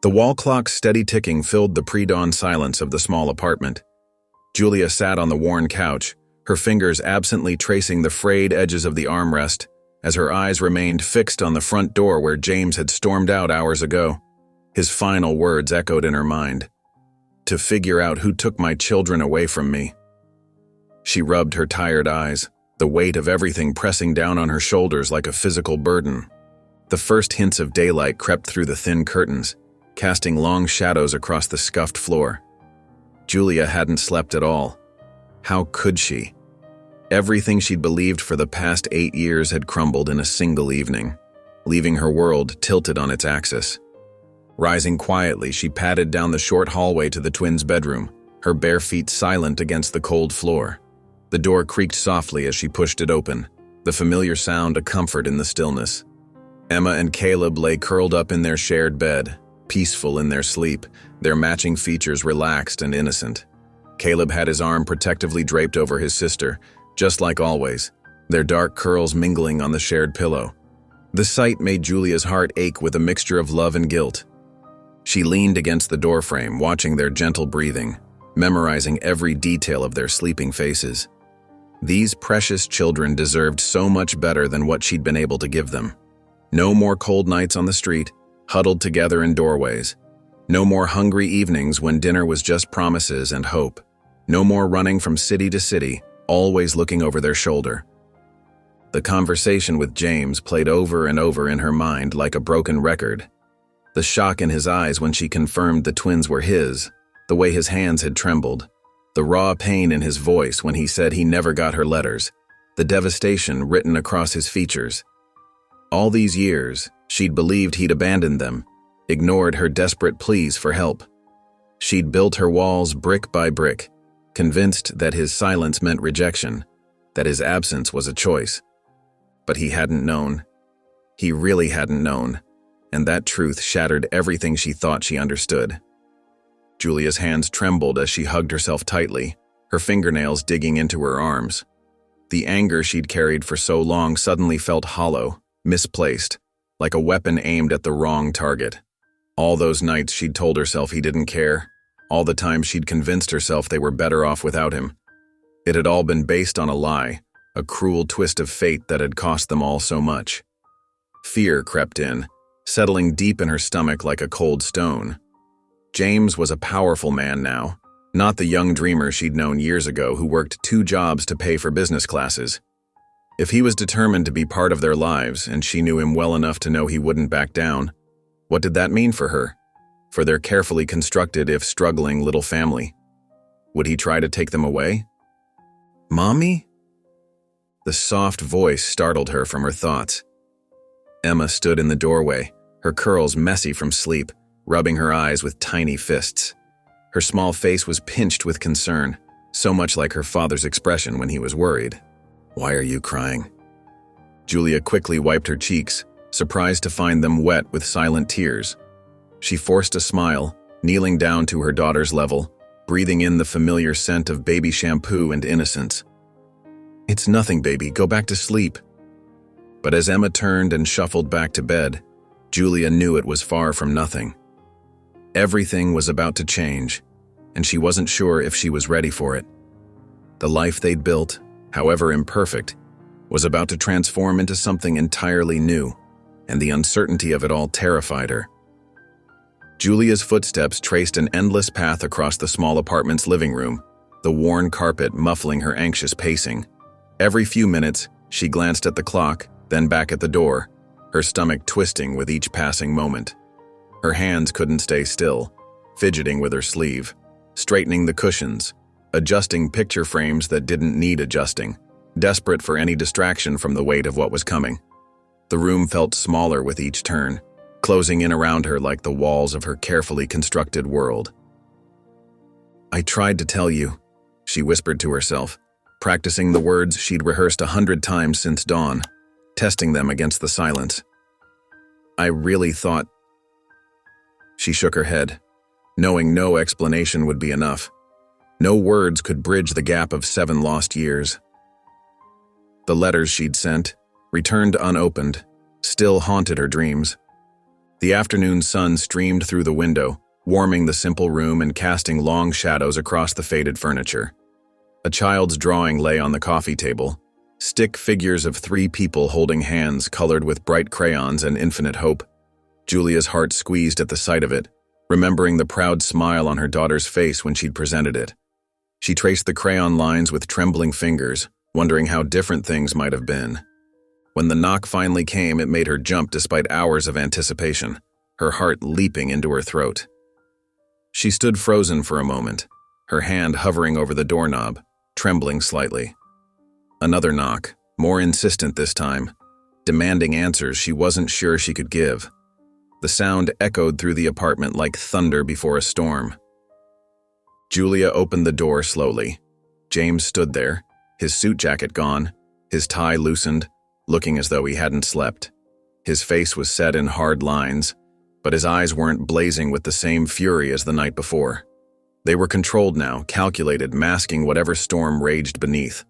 The wall clock's steady ticking filled the pre-dawn silence of the small apartment. Julia sat on the worn couch, her fingers absently tracing the frayed edges of the armrest, as her eyes remained fixed on the front door where James had stormed out hours ago. His final words echoed in her mind. "To figure out who took my children away from me." She rubbed her tired eyes, the weight of everything pressing down on her shoulders like a physical burden. The first hints of daylight crept through the thin curtains, casting long shadows across the scuffed floor. Julia hadn't slept at all. How could she? Everything she'd believed for the past 8 years had crumbled in a single evening, leaving her world tilted on its axis. Rising quietly, she padded down the short hallway to the twins' bedroom, her bare feet silent against the cold floor. The door creaked softly as she pushed it open, the familiar sound a comfort in the stillness. Emma and Caleb lay curled up in their shared bed, peaceful in their sleep, their matching features relaxed and innocent. Caleb had his arm protectively draped over his sister, just like always, their dark curls mingling on the shared pillow. The sight made Julia's heart ache with a mixture of love and guilt. She leaned against the doorframe, watching their gentle breathing, memorizing every detail of their sleeping faces. These precious children deserved so much better than what she'd been able to give them. No more cold nights on the street, huddled together in doorways. No more hungry evenings when dinner was just promises and hope. No more running from city to city, always looking over their shoulder. The conversation with James played over and over in her mind like a broken record. The shock in his eyes when she confirmed the twins were his, the way his hands had trembled, the raw pain in his voice when he said he never got her letters, the devastation written across his features. All these years, she'd believed he'd abandoned them, ignored her desperate pleas for help. She'd built her walls brick by brick, convinced that his silence meant rejection, that his absence was a choice. But he hadn't known. He really hadn't known, and that truth shattered everything she thought she understood. Julia's hands trembled as she hugged herself tightly, her fingernails digging into her arms. The anger she'd carried for so long suddenly felt hollow, misplaced, like a weapon aimed at the wrong target. All those nights she'd told herself he didn't care, all the times she'd convinced herself they were better off without him. It had all been based on a lie, a cruel twist of fate that had cost them all so much. Fear crept in, settling deep in her stomach like a cold stone. James was a powerful man now, not the young dreamer she'd known years ago who worked 2 jobs to pay for business classes. If he was determined to be part of their lives, and she knew him well enough to know he wouldn't back down, what did that mean for her? For their carefully constructed, if struggling, little family? Would he try to take them away? "Mommy?" The soft voice startled her from her thoughts. Emma stood in the doorway, her curls messy from sleep, rubbing her eyes with tiny fists. Her small face was pinched with concern, so much like her father's expression when he was worried. "Why are you crying?" Julia quickly wiped her cheeks, surprised to find them wet with silent tears. She forced a smile, kneeling down to her daughter's level, breathing in the familiar scent of baby shampoo and innocence. "It's nothing, baby. Go back to sleep." But as Emma turned and shuffled back to bed, Julia knew it was far from nothing. Everything was about to change, and she wasn't sure if she was ready for it. The life they'd built, however imperfect, was about to transform into something entirely new, and the uncertainty of it all terrified her. Julia's footsteps traced an endless path across the small apartment's living room, the worn carpet muffling her anxious pacing. Every few minutes, she glanced at the clock, then back at the door, her stomach twisting with each passing moment. Her hands couldn't stay still, fidgeting with her sleeve, straightening the cushions, adjusting picture frames that didn't need adjusting, desperate for any distraction from the weight of what was coming. The room felt smaller with each turn, closing in around her like the walls of her carefully constructed world. "I tried to tell you," she whispered to herself, practicing the words she'd rehearsed 100 times since dawn, testing them against the silence. "I really thought—" She shook her head, knowing no explanation would be enough. No words could bridge the gap of 7 lost years. The letters she'd sent, returned unopened, still haunted her dreams. The afternoon sun streamed through the window, warming the simple room and casting long shadows across the faded furniture. A child's drawing lay on the coffee table, stick figures of 3 people holding hands colored with bright crayons and infinite hope. Julia's heart squeezed at the sight of it, remembering the proud smile on her daughter's face when she'd presented it. She traced the crayon lines with trembling fingers, wondering how different things might have been. When the knock finally came, it made her jump despite hours of anticipation, her heart leaping into her throat. She stood frozen for a moment, her hand hovering over the doorknob, trembling slightly. Another knock, more insistent this time, demanding answers she wasn't sure she could give. The sound echoed through the apartment like thunder before a storm. Julia opened the door slowly. James stood there, his suit jacket gone, his tie loosened, looking as though he hadn't slept. His face was set in hard lines, but his eyes weren't blazing with the same fury as the night before. They were controlled now, calculated, masking whatever storm raged beneath.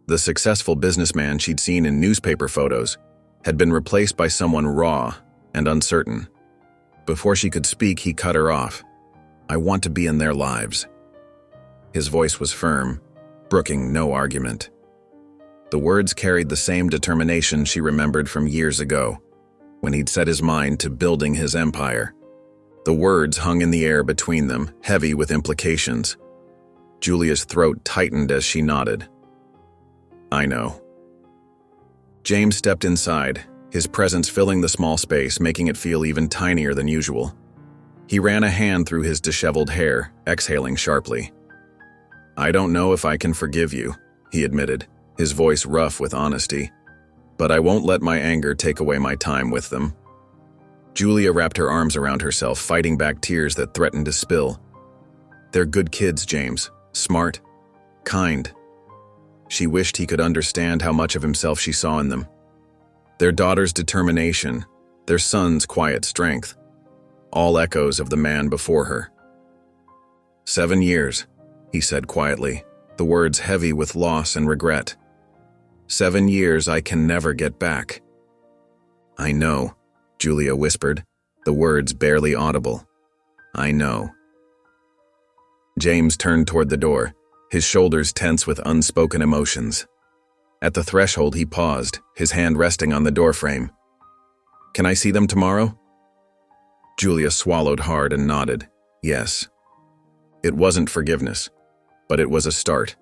The successful businessman she'd seen in newspaper photos had been replaced by someone raw and uncertain. Before she could speak, he cut her off. "I want to be in their lives." His voice was firm, brooking no argument. The words carried the same determination she remembered from years ago, when he'd set his mind to building his empire. The words hung in the air between them, heavy with implications. Julia's throat tightened as she nodded. "I know." James stepped inside, his presence filling the small space, making it feel even tinier than usual. He ran a hand through his disheveled hair, exhaling sharply. "I don't know if I can forgive you," he admitted, his voice rough with honesty, "but I won't let my anger take away my time with them." Julia wrapped her arms around herself, fighting back tears that threatened to spill. "They're good kids, James. Smart. Kind." She wished he could understand how much of himself she saw in them. Their daughter's determination, their son's quiet strength, all echoes of the man before her. "7 years," he said quietly, the words heavy with loss and regret. "7 years I can never get back." "I know," Julia whispered, the words barely audible. "I know." James turned toward the door, his shoulders tense with unspoken emotions. At the threshold he paused, his hand resting on the doorframe. "Can I see them tomorrow?" Julia swallowed hard and nodded. Yes. It wasn't forgiveness, but it was a start,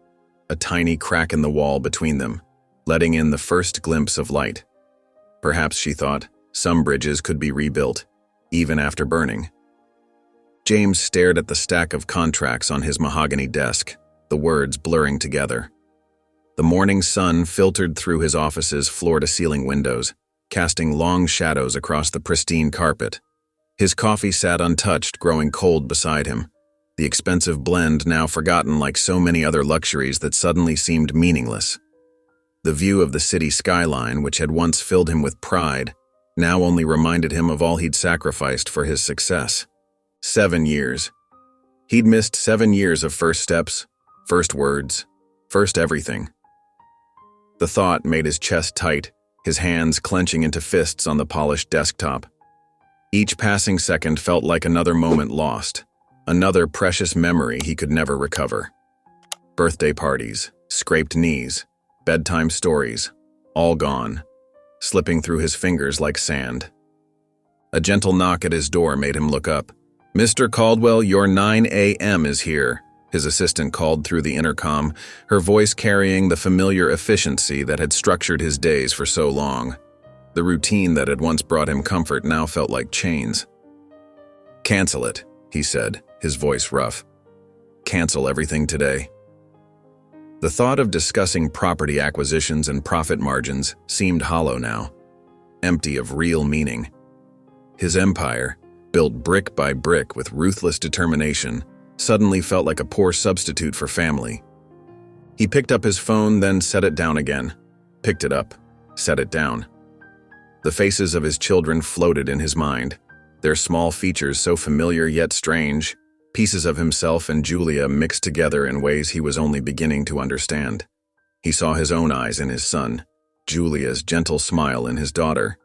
a tiny crack in the wall between them, letting in the first glimpse of light. Perhaps, she thought, some bridges could be rebuilt, even after burning. James stared at the stack of contracts on his mahogany desk, the words blurring together. The morning sun filtered through his office's floor-to-ceiling windows, casting long shadows across the pristine carpet. His coffee sat untouched, growing cold beside him, the expensive blend now forgotten like so many other luxuries that suddenly seemed meaningless. The view of the city skyline, which had once filled him with pride, now only reminded him of all he'd sacrificed for his success. 7 years. He'd missed 7 years of first steps, first words, first everything. The thought made his chest tight, his hands clenching into fists on the polished desktop. Each passing second felt like another moment lost, another precious memory he could never recover. Birthday parties, scraped knees, bedtime stories, all gone, slipping through his fingers like sand. A gentle knock at his door made him look up. "Mr. Caldwell, your 9 a.m. is here," his assistant called through the intercom, her voice carrying the familiar efficiency that had structured his days for so long. The routine that had once brought him comfort now felt like chains. "Cancel it," he said, his voice rough. "Cancel everything today." The thought of discussing property acquisitions and profit margins seemed hollow now, empty of real meaning. His empire, built brick by brick with ruthless determination, suddenly felt like a poor substitute for family. He picked up his phone, then set it down again. Picked it up, set it down. The faces of his children floated in his mind, their small features so familiar yet strange, pieces of himself and Julia mixed together in ways he was only beginning to understand. He saw his own eyes in his son, Julia's gentle smile in his daughter.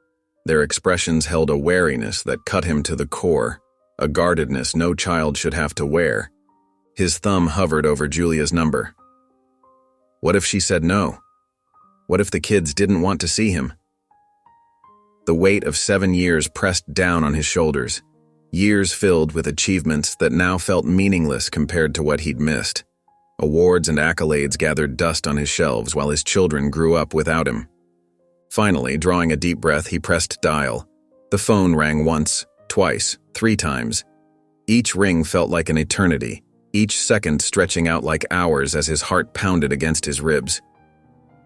Their expressions held a wariness that cut him to the core, a guardedness no child should have to wear. His thumb hovered over Julia's number. What if she said no? What if the kids didn't want to see him? The weight of 7 years pressed down on his shoulders, years filled with achievements that now felt meaningless compared to what he'd missed. Awards and accolades gathered dust on his shelves while his children grew up without him. Finally, drawing a deep breath, he pressed dial. The phone rang once, twice, 3 times. Each ring felt like an eternity, each second stretching out like hours as his heart pounded against his ribs.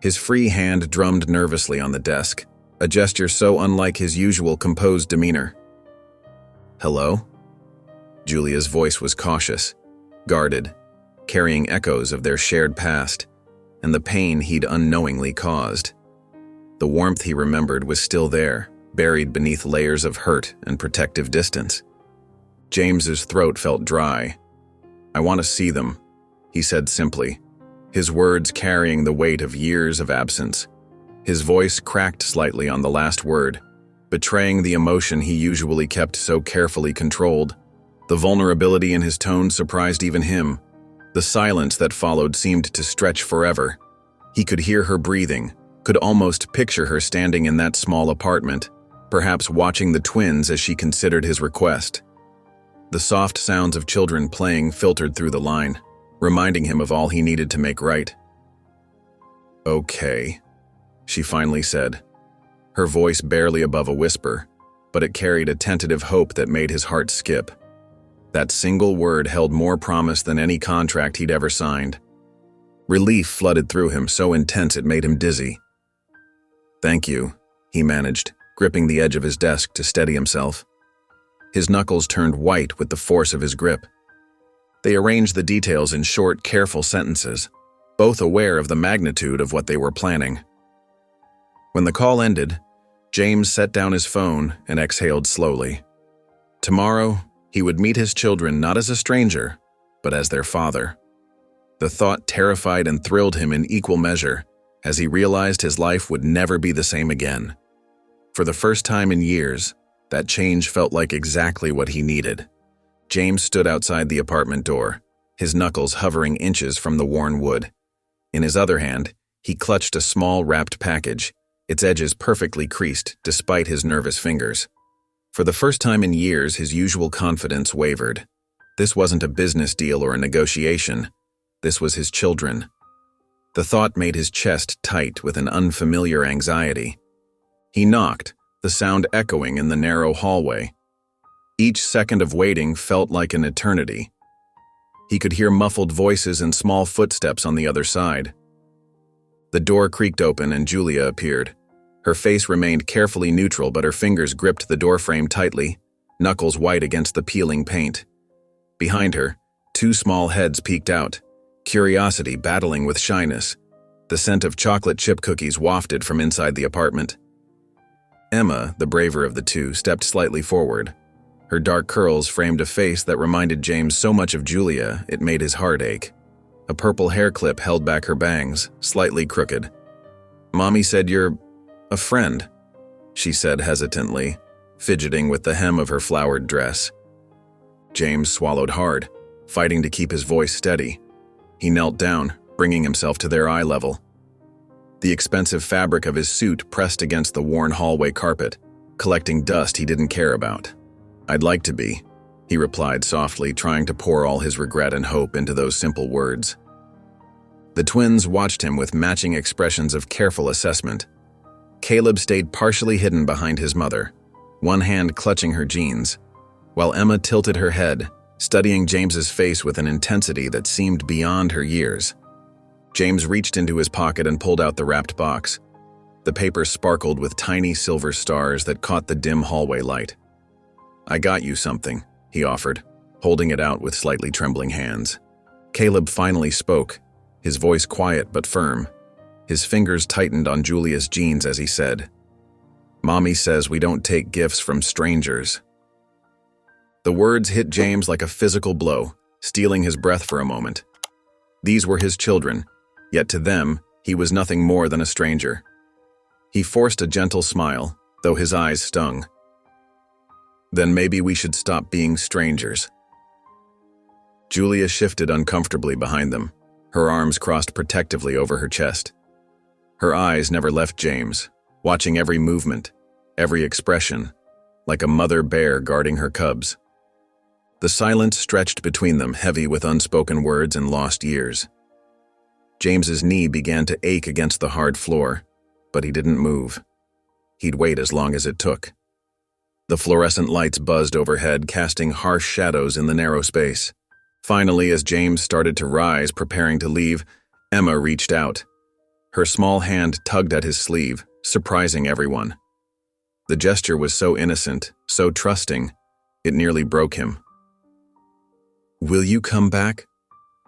His free hand drummed nervously on the desk, a gesture so unlike his usual composed demeanor. "Hello?" Julia's voice was cautious, guarded, carrying echoes of their shared past and the pain he'd unknowingly caused. The warmth he remembered was still there, buried beneath layers of hurt and protective distance. James's throat felt dry. "I want to see them," he said simply, his words carrying the weight of years of absence. His voice cracked slightly on the last word, betraying the emotion he usually kept so carefully controlled. The vulnerability in his tone surprised even him. The silence that followed seemed to stretch forever. He could hear her breathing, could almost picture her standing in that small apartment, perhaps watching the twins as she considered his request. The soft sounds of children playing filtered through the line, reminding him of all he needed to make right. "Okay," she finally said, her voice barely above a whisper, but it carried a tentative hope that made his heart skip. That single word held more promise than any contract he'd ever signed. Relief flooded through him, so intense it made him dizzy. "Thank you," he managed, gripping the edge of his desk to steady himself. His knuckles turned white with the force of his grip. They arranged the details in short, careful sentences, both aware of the magnitude of what they were planning. When the call ended, James set down his phone and exhaled slowly. Tomorrow, he would meet his children not as a stranger, but as their father. The thought terrified and thrilled him in equal measure, as he realized his life would never be the same again. For the first time in years, that change felt like exactly what he needed. James stood outside the apartment door, his knuckles hovering inches from the worn wood. In his other hand, he clutched a small wrapped package, its edges perfectly creased despite his nervous fingers. For the first time in years, his usual confidence wavered. This wasn't a business deal or a negotiation. This was his children. The thought made his chest tight with an unfamiliar anxiety. He knocked, the sound echoing in the narrow hallway. Each second of waiting felt like an eternity. He could hear muffled voices and small footsteps on the other side. The door creaked open and Julia appeared. Her face remained carefully neutral, but her fingers gripped the doorframe tightly, knuckles white against the peeling paint. Behind her, 2 small heads peeked out, curiosity battling with shyness. The scent of chocolate chip cookies wafted from inside the apartment. Emma, the braver of the two, stepped slightly forward. Her dark curls framed a face that reminded James so much of Julia it made his heart ache. A purple hair clip held back her bangs, slightly crooked. "Mommy said you're a friend," she said hesitantly, fidgeting with the hem of her flowered dress. James swallowed hard, fighting to keep his voice steady. He knelt down, bringing himself to their eye level. The expensive fabric of his suit pressed against the worn hallway carpet, collecting dust he didn't care about. "I'd like to be," he replied softly, trying to pour all his regret and hope into those simple words. The twins watched him with matching expressions of careful assessment. Caleb stayed partially hidden behind his mother, one hand clutching her jeans, while Emma tilted her head, studying James's face with an intensity that seemed beyond her years. James reached into his pocket and pulled out the wrapped box. The paper sparkled with tiny silver stars that caught the dim hallway light. "I got you something," he offered, holding it out with slightly trembling hands. Caleb finally spoke, his voice quiet but firm. His fingers tightened on Julia's jeans as he said, "Mommy says we don't take gifts from strangers." The words hit James like a physical blow, stealing his breath for a moment. These were his children, yet to them, he was nothing more than a stranger. He forced a gentle smile, though his eyes stung. "Then maybe we should stop being strangers." Julia shifted uncomfortably behind them, her arms crossed protectively over her chest. Her eyes never left James, watching every movement, every expression, like a mother bear guarding her cubs. The silence stretched between them, heavy with unspoken words and lost years. James's knee began to ache against the hard floor, but he didn't move. He'd wait as long as it took. The fluorescent lights buzzed overhead, casting harsh shadows in the narrow space. Finally, as James started to rise, preparing to leave, Emma reached out. Her small hand tugged at his sleeve, surprising everyone. The gesture was so innocent, so trusting, it nearly broke him. "Will you come back?"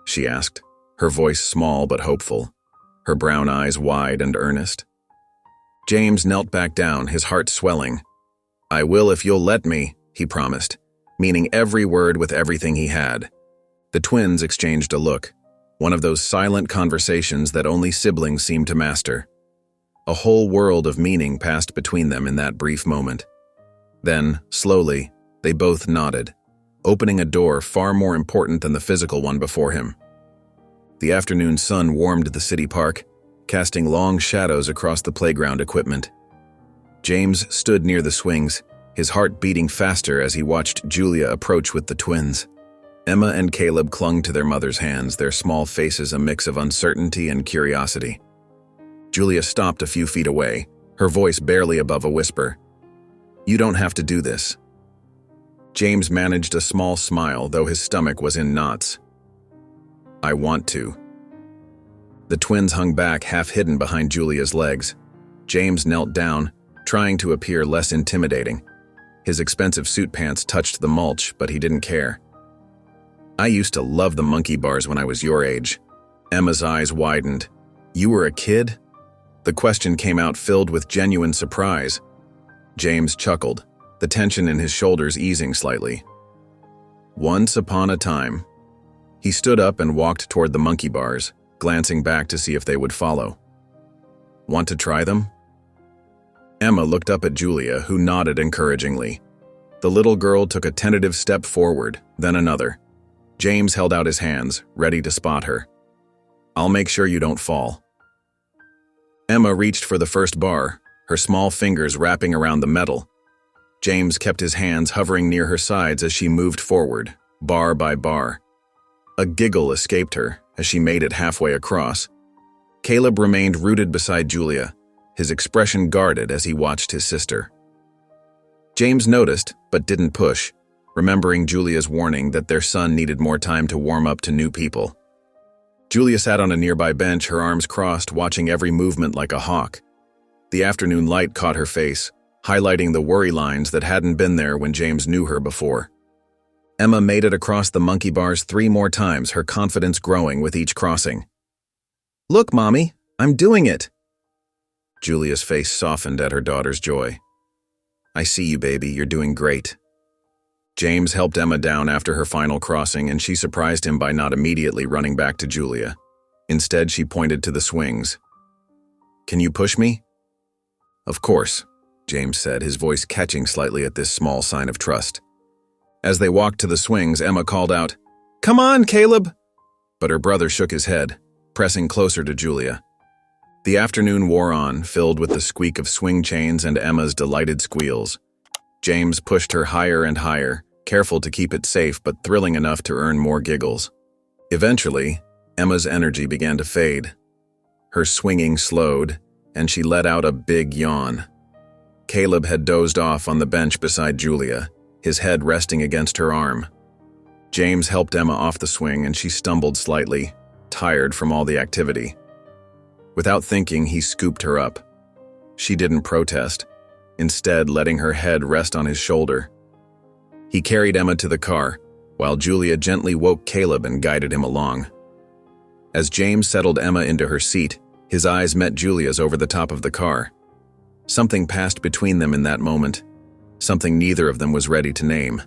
she asked, her voice small but hopeful, her brown eyes wide and earnest. James knelt back down, his heart swelling. "I will if you'll let me," he promised, meaning every word with everything he had. The twins exchanged a look, one of those silent conversations that only siblings seem to master. A whole world of meaning passed between them in that brief moment. Then, slowly, they both nodded, opening a door far more important than the physical one before him. The afternoon sun warmed the city park, casting long shadows across the playground equipment. James stood near the swings, his heart beating faster as he watched Julia approach with the twins. Emma and Caleb clung to their mother's hands, their small faces a mix of uncertainty and curiosity. Julia stopped a few feet away, her voice barely above a whisper. "You don't have to do this." James managed a small smile, though his stomach was in knots. "I want to." The twins hung back, half hidden behind Julia's legs. James knelt down, trying to appear less intimidating. His expensive suit pants touched the mulch, but he didn't care. "I used to love the monkey bars when I was your age." Emma's eyes widened. "You were a kid?" The question came out filled with genuine surprise. James chuckled, the tension in his shoulders easing slightly. "Once upon a time." He stood up and walked toward the monkey bars, glancing back to see if they would follow. "Want to try them?" Emma looked up at Julia, who nodded encouragingly. The little girl took a tentative step forward, then another. James held out his hands, ready to spot her. "I'll make sure you don't fall." Emma reached for the first bar, her small fingers wrapping around the metal. James kept his hands hovering near her sides as she moved forward, bar by bar. A giggle escaped her as she made it halfway across. Caleb remained rooted beside Julia, his expression guarded as he watched his sister. James noticed, but didn't push, remembering Julia's warning that their son needed more time to warm up to new people. Julia sat on a nearby bench, her arms crossed, watching every movement like a hawk. The afternoon light caught her face, highlighting the worry lines that hadn't been there when James knew her before. Emma made it across the monkey bars 3 more times, her confidence growing with each crossing. "Look, Mommy, I'm doing it!" Julia's face softened at her daughter's joy. "I see you, baby, you're doing great." James helped Emma down after her final crossing, and she surprised him by not immediately running back to Julia. Instead, she pointed to the swings. "Can you push me?" "Of course," James said, his voice catching slightly at this small sign of trust. As they walked to the swings, Emma called out, "Come on, Caleb!" But her brother shook his head, pressing closer to Julia. The afternoon wore on, filled with the squeak of swing chains and Emma's delighted squeals. James pushed her higher and higher, careful to keep it safe but thrilling enough to earn more giggles. Eventually, Emma's energy began to fade. Her swinging slowed, and she let out a big yawn. Caleb had dozed off on the bench beside Julia, his head resting against her arm. James helped Emma off the swing and she stumbled slightly, tired from all the activity. Without thinking, he scooped her up. She didn't protest, instead letting her head rest on his shoulder. He carried Emma to the car, while Julia gently woke Caleb and guided him along. As James settled Emma into her seat, his eyes met Julia's over the top of the car. Something passed between them in that moment, something neither of them was ready to name.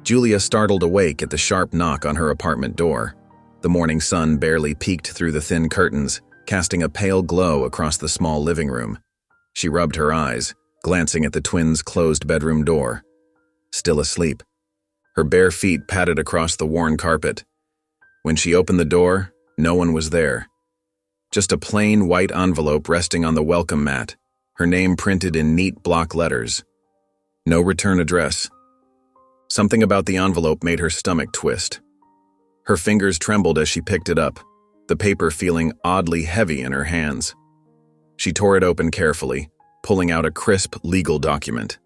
Julia startled awake at the sharp knock on her apartment door. The morning sun barely peeked through the thin curtains, casting a pale glow across the small living room. She rubbed her eyes, glancing at the twins' closed bedroom door. Still asleep. Her bare feet padded across the worn carpet. When she opened the door, no one was there. Just a plain white envelope resting on the welcome mat, her name printed in neat block letters. No return address. Something about the envelope made her stomach twist. Her fingers trembled as she picked it up, the paper feeling oddly heavy in her hands. She tore it open carefully, pulling out a crisp legal document.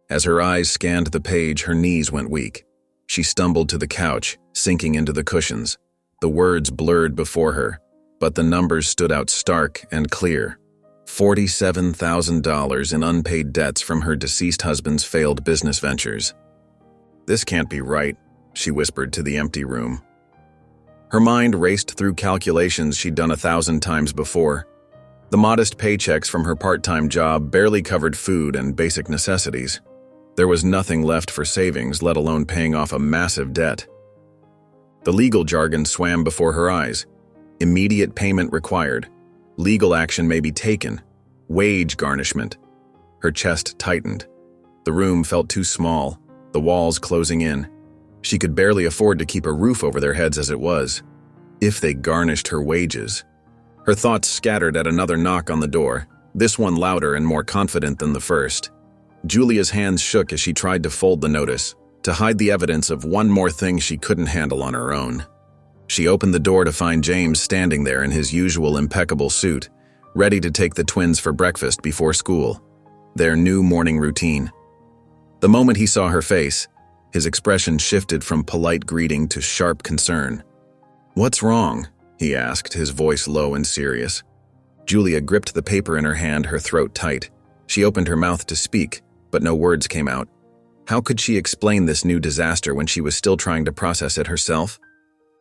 As her eyes scanned the page, her knees went weak. She stumbled to the couch, sinking into the cushions. The words blurred before her, but the numbers stood out stark and clear. $47,000 in unpaid debts from her deceased husband's failed business ventures. "This can't be right," she whispered to the empty room. Her mind raced through calculations she'd done 1,000 times before. The modest paychecks from her part-time job barely covered food and basic necessities. There was nothing left for savings, let alone paying off a massive debt. The legal jargon swam before her eyes. Immediate payment required. Legal action may be taken. Wage garnishment. Her chest tightened. The room felt too small, the walls closing in. She could barely afford to keep a roof over their heads as it was. If they garnished her wages. Her thoughts scattered at another knock on the door, this one louder and more confident than the first. Julia's hands shook as she tried to fold the notice, to hide the evidence of one more thing she couldn't handle on her own. She opened the door to find James standing there in his usual impeccable suit, ready to take the twins for breakfast before school, their new morning routine. The moment he saw her face, his expression shifted from polite greeting to sharp concern. "What's wrong?" he asked, his voice low and serious. Julia gripped the paper in her hand, her throat tight. She opened her mouth to speak, but no words came out. How could she explain this new disaster when she was still trying to process it herself?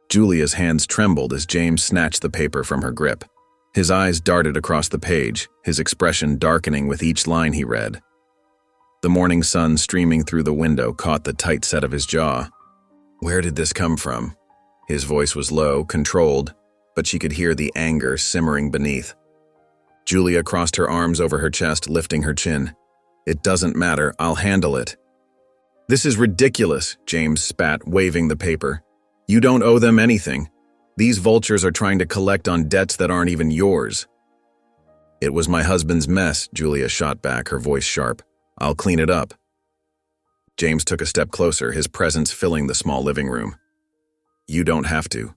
Julia's hands trembled as James snatched the paper from her grip. His eyes darted across the page, his expression darkening with each line he read. The morning sun streaming through the window caught the tight set of his jaw. Where did this come from? His voice was low, controlled, but she could hear the anger simmering beneath. Julia crossed her arms over her chest, lifting her chin. "It doesn't matter, I'll handle it." "This is ridiculous," James spat, waving the paper. "You don't owe them anything. These vultures are trying to collect on debts that aren't even yours." "It was my husband's mess," Julia shot back, her voice sharp. "I'll clean it up." James took a step closer, his presence filling the small living room. "You don't have to."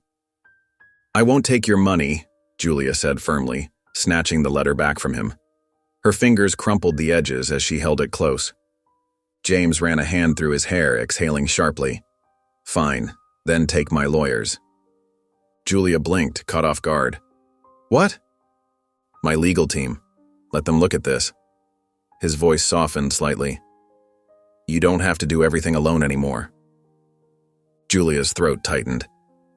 "I won't take your money," Julia said firmly, snatching the letter back from him. Her fingers crumpled the edges as she held it close. James ran a hand through his hair, exhaling sharply. "Fine, then take my lawyers." Julia blinked, caught off guard. "What?" "My legal team. Let them look at this." His voice softened slightly. "You don't have to do everything alone anymore." Julia's throat tightened.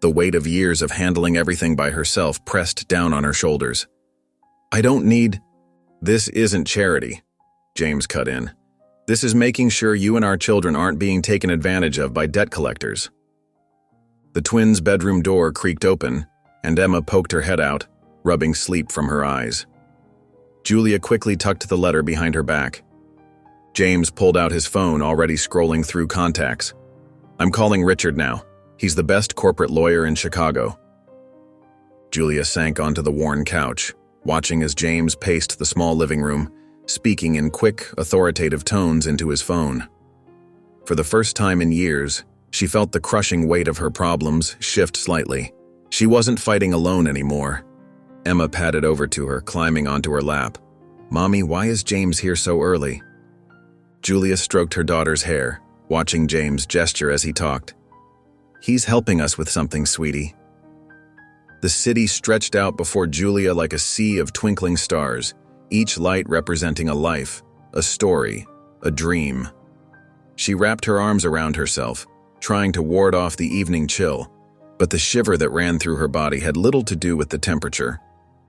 The weight of years of handling everything by herself pressed down on her shoulders. "I don't need—" "This isn't charity," James cut in. "This is making sure you and our children aren't being taken advantage of by debt collectors." The twins' bedroom door creaked open, and Emma poked her head out, rubbing sleep from her eyes. Julia quickly tucked the letter behind her back. James pulled out his phone, already scrolling through contacts. "I'm calling Richard now. He's the best corporate lawyer in Chicago." Julia sank onto the worn couch, watching as James paced the small living room, speaking in quick, authoritative tones into his phone. For the first time in years, she felt the crushing weight of her problems shift slightly. She wasn't fighting alone anymore. Emma padded over to her, climbing onto her lap. "Mommy, why is James here so early?" Julia stroked her daughter's hair, watching James gesture as he talked. "He's helping us with something, sweetie." The city stretched out before Julia like a sea of twinkling stars, each light representing a life, a story, a dream. She wrapped her arms around herself, trying to ward off the evening chill, but the shiver that ran through her body had little to do with the temperature.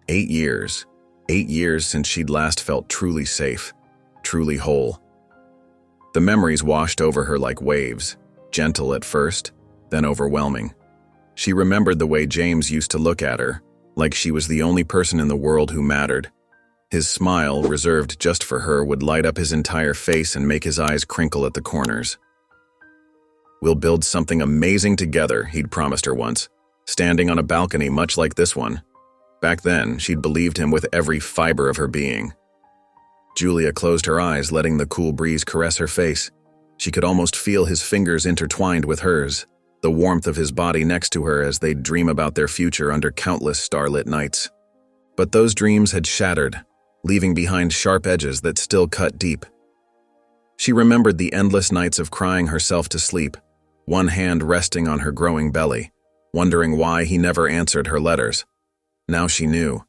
8 years. 8 years since she'd last felt truly safe, truly whole. The memories washed over her like waves, gentle at first, then overwhelming. She remembered the way James used to look at her, like she was the only person in the world who mattered. His smile, reserved just for her, would light up his entire face and make his eyes crinkle at the corners. "We'll build something amazing together," he'd promised her once, standing on a balcony much like this one. Back then, she'd believed him with every fiber of her being. Julia closed her eyes, letting the cool breeze caress her face. She could almost feel his fingers intertwined with hers, the warmth of his body next to her as they'd dream about their future under countless starlit nights. But those dreams had shattered, leaving behind sharp edges that still cut deep. She remembered the endless nights of crying herself to sleep, one hand resting on her growing belly, wondering why he never answered her letters. Now she knew.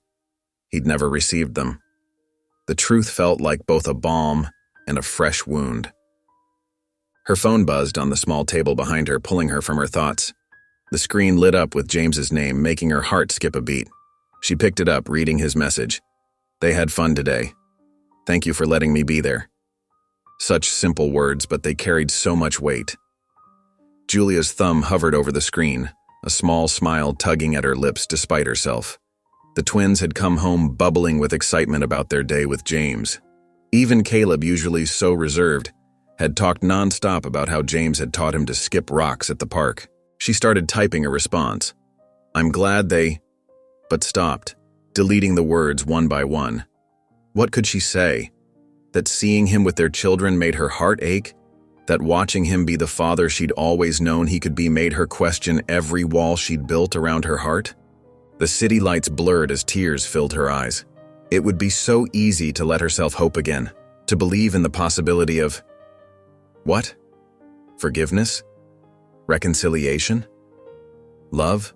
He'd never received them. The truth felt like both a balm and a fresh wound. Her phone buzzed on the small table behind her, pulling her from her thoughts. The screen lit up with James's name, making her heart skip a beat. She picked it up, reading his message. "They had fun today. Thank you for letting me be there." Such simple words, but they carried so much weight. Julia's thumb hovered over the screen, a small smile tugging at her lips despite herself. The twins had come home bubbling with excitement about their day with James. Even Caleb, usually so reserved, had talked nonstop about how James had taught him to skip rocks at the park. She started typing a response. "I'm glad they..." but stopped, deleting the words one by one. What could she say? That seeing him with their children made her heart ache? That watching him be the father she'd always known he could be made her question every wall she'd built around her heart? The city lights blurred as tears filled her eyes. It would be so easy to let herself hope again, to believe in the possibility of... What? Forgiveness? Reconciliation? Love?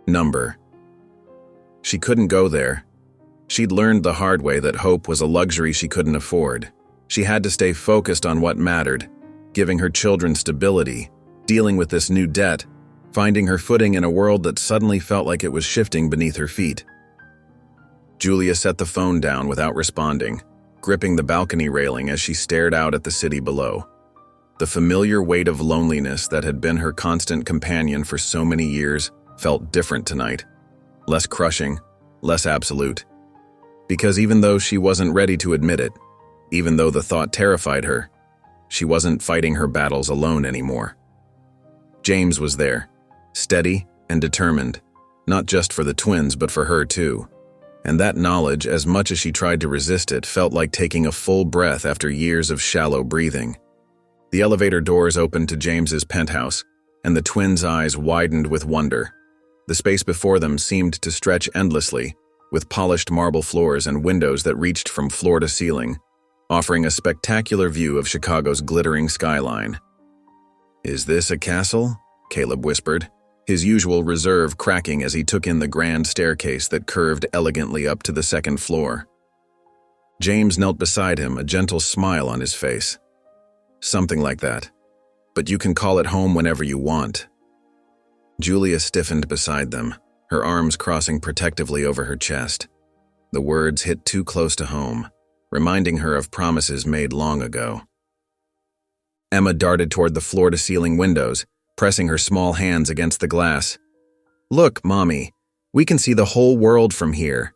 Number. She couldn't go there. She'd learned the hard way that hope was a luxury she couldn't afford. She had to stay focused on what mattered, giving her children stability, dealing with this new debt, finding her footing in a world that suddenly felt like it was shifting beneath her feet. Julia set the phone down without responding, gripping the balcony railing as she stared out at the city below. The familiar weight of loneliness that had been her constant companion for so many years felt different tonight, less crushing, less absolute. Because even though she wasn't ready to admit it, even though the thought terrified her, she wasn't fighting her battles alone anymore. James was there, steady and determined, not just for the twins but for her too. And that knowledge, as much as she tried to resist it, felt like taking a full breath after years of shallow breathing. The elevator doors opened to James's penthouse, and the twins' eyes widened with wonder. The space before them seemed to stretch endlessly, with polished marble floors and windows that reached from floor to ceiling, offering a spectacular view of Chicago's glittering skyline. "Is this a castle?" Caleb whispered, his usual reserve cracking as he took in the grand staircase that curved elegantly up to the second floor. James knelt beside him, a gentle smile on his face. "Something like that. But you can call it home whenever you want." Julia stiffened beside them, her arms crossing protectively over her chest. The words hit too close to home, reminding her of promises made long ago. Emma darted toward the floor-to-ceiling windows, pressing her small hands against the glass. "Look, Mommy, we can see the whole world from here."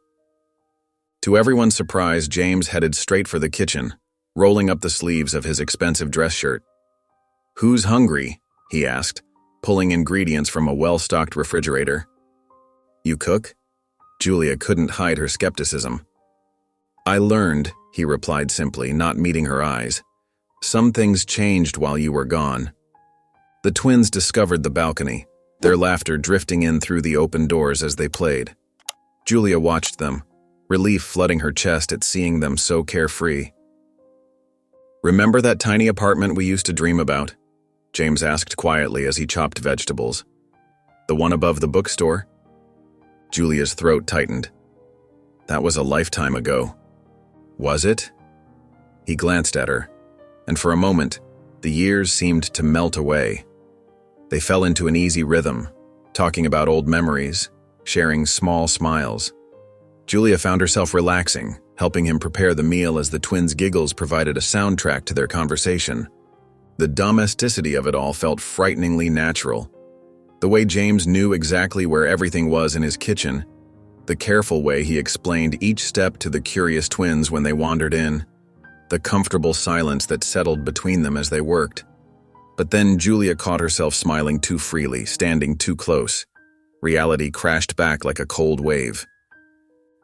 To everyone's surprise, James headed straight for the kitchen, rolling up the sleeves of his expensive dress shirt. "Who's hungry?" he asked, pulling ingredients from a well-stocked refrigerator. "You cook?" Julia couldn't hide her skepticism. "I learned," he replied simply, not meeting her eyes. "Some things changed while you were gone." The twins discovered the balcony, their laughter drifting in through the open doors as they played. Julia watched them, relief flooding her chest at seeing them so carefree. "Remember that tiny apartment we used to dream about?" James asked quietly as he chopped vegetables. "The one above the bookstore?" Julia's throat tightened. "That was a lifetime ago." "Was it?" He glanced at her, and for a moment, the years seemed to melt away. They fell into an easy rhythm, talking about old memories, sharing small smiles. Julia found herself relaxing, helping him prepare the meal as the twins' giggles provided a soundtrack to their conversation. The domesticity of it all felt frighteningly natural. The way James knew exactly where everything was in his kitchen, the careful way he explained each step to the curious twins when they wandered in, the comfortable silence that settled between them as they worked. But then Julia caught herself smiling too freely, standing too close. Reality crashed back like a cold wave.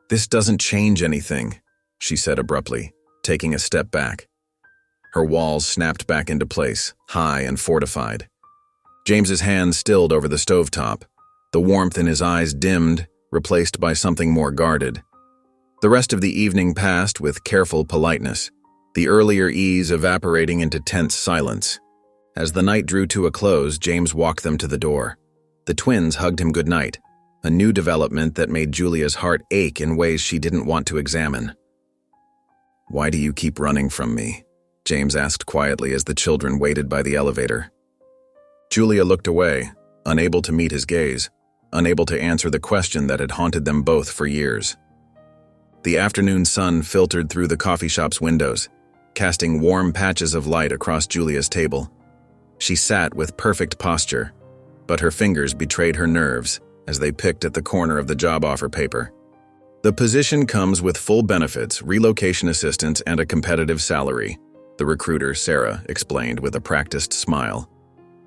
"This doesn't change anything," she said abruptly, taking a step back. Her walls snapped back into place, high and fortified. James's hand stilled over the stovetop. The warmth in his eyes dimmed, replaced by something more guarded. The rest of the evening passed with careful politeness, the earlier ease evaporating into tense silence. As the night drew to a close, James walked them to the door. The twins hugged him goodnight, a new development that made Julia's heart ache in ways she didn't want to examine. "Why do you keep running from me?" James asked quietly as the children waited by the elevator. Julia looked away, unable to meet his gaze, unable to answer the question that had haunted them both for years. The afternoon sun filtered through the coffee shop's windows, casting warm patches of light across Julia's table. She sat with perfect posture, but her fingers betrayed her nerves as they picked at the corner of the job offer paper. "The position comes with full benefits, relocation assistance, and a competitive salary," the recruiter, Sarah, explained with a practiced smile.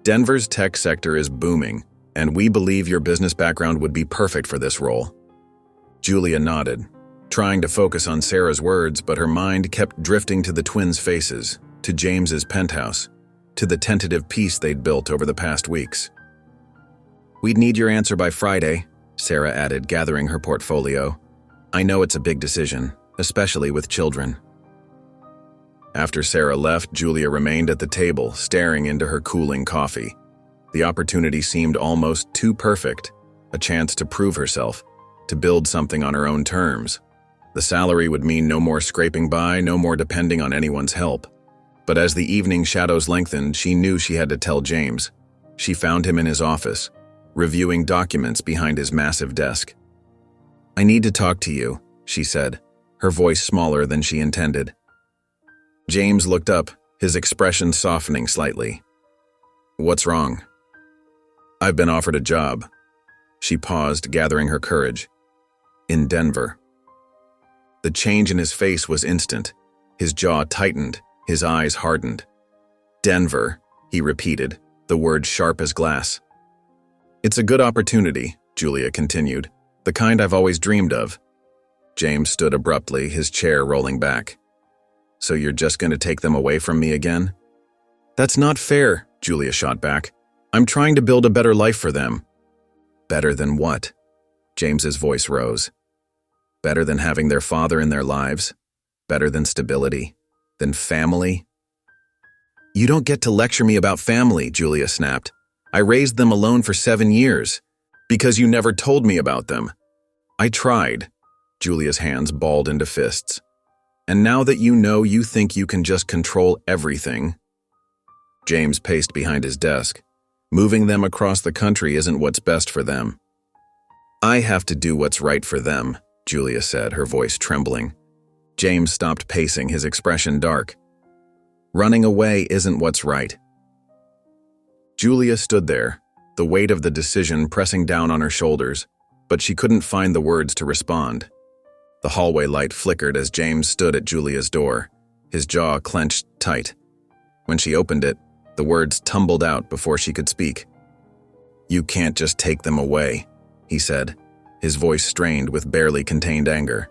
"Denver's tech sector is booming, and we believe your business background would be perfect for this role." Julia nodded, trying to focus on Sarah's words, but her mind kept drifting to the twins' faces, to James's penthouse, to the tentative peace they'd built over the past weeks. "We'd need your answer by Friday," Sarah added, gathering her portfolio. "I know it's a big decision, especially with children." After Sarah left, Julia remained at the table, staring into her cooling coffee. The opportunity seemed almost too perfect, a chance to prove herself, to build something on her own terms. The salary would mean no more scraping by, no more depending on anyone's help. But as the evening shadows lengthened, she knew she had to tell James. She found him in his office, reviewing documents behind his massive desk. "I need to talk to you," she said, her voice smaller than she intended. James looked up, his expression softening slightly. "What's wrong?" "I've been offered a job." She paused, gathering her courage. "In Denver." The change in his face was instant. His jaw tightened, his eyes hardened. "Denver," he repeated, the word sharp as glass. "It's a good opportunity," Julia continued, "the kind I've always dreamed of." James stood abruptly, his chair rolling back. "So you're just going to take them away from me again?" "That's not fair," Julia shot back. "I'm trying to build a better life for them." "Better than what?" James's voice rose. "Better than having their father in their lives? Better than stability? Than family?" "You don't get to lecture me about family," Julia snapped. "I raised them alone for 7 years. Because you never told me about them." "I tried." Julia's hands balled into fists. "And now that you know, you think you can just control everything." James paced behind his desk. "Moving them across the country isn't what's best for them." "I have to do what's right for them," Julia said, her voice trembling. James stopped pacing, his expression dark. "Running away isn't what's right." Julia stood there, the weight of the decision pressing down on her shoulders, but she couldn't find the words to respond. The hallway light flickered as James stood at Julia's door, his jaw clenched tight. When she opened it, the words tumbled out before she could speak. "You can't just take them away," he said, his voice strained with barely contained anger.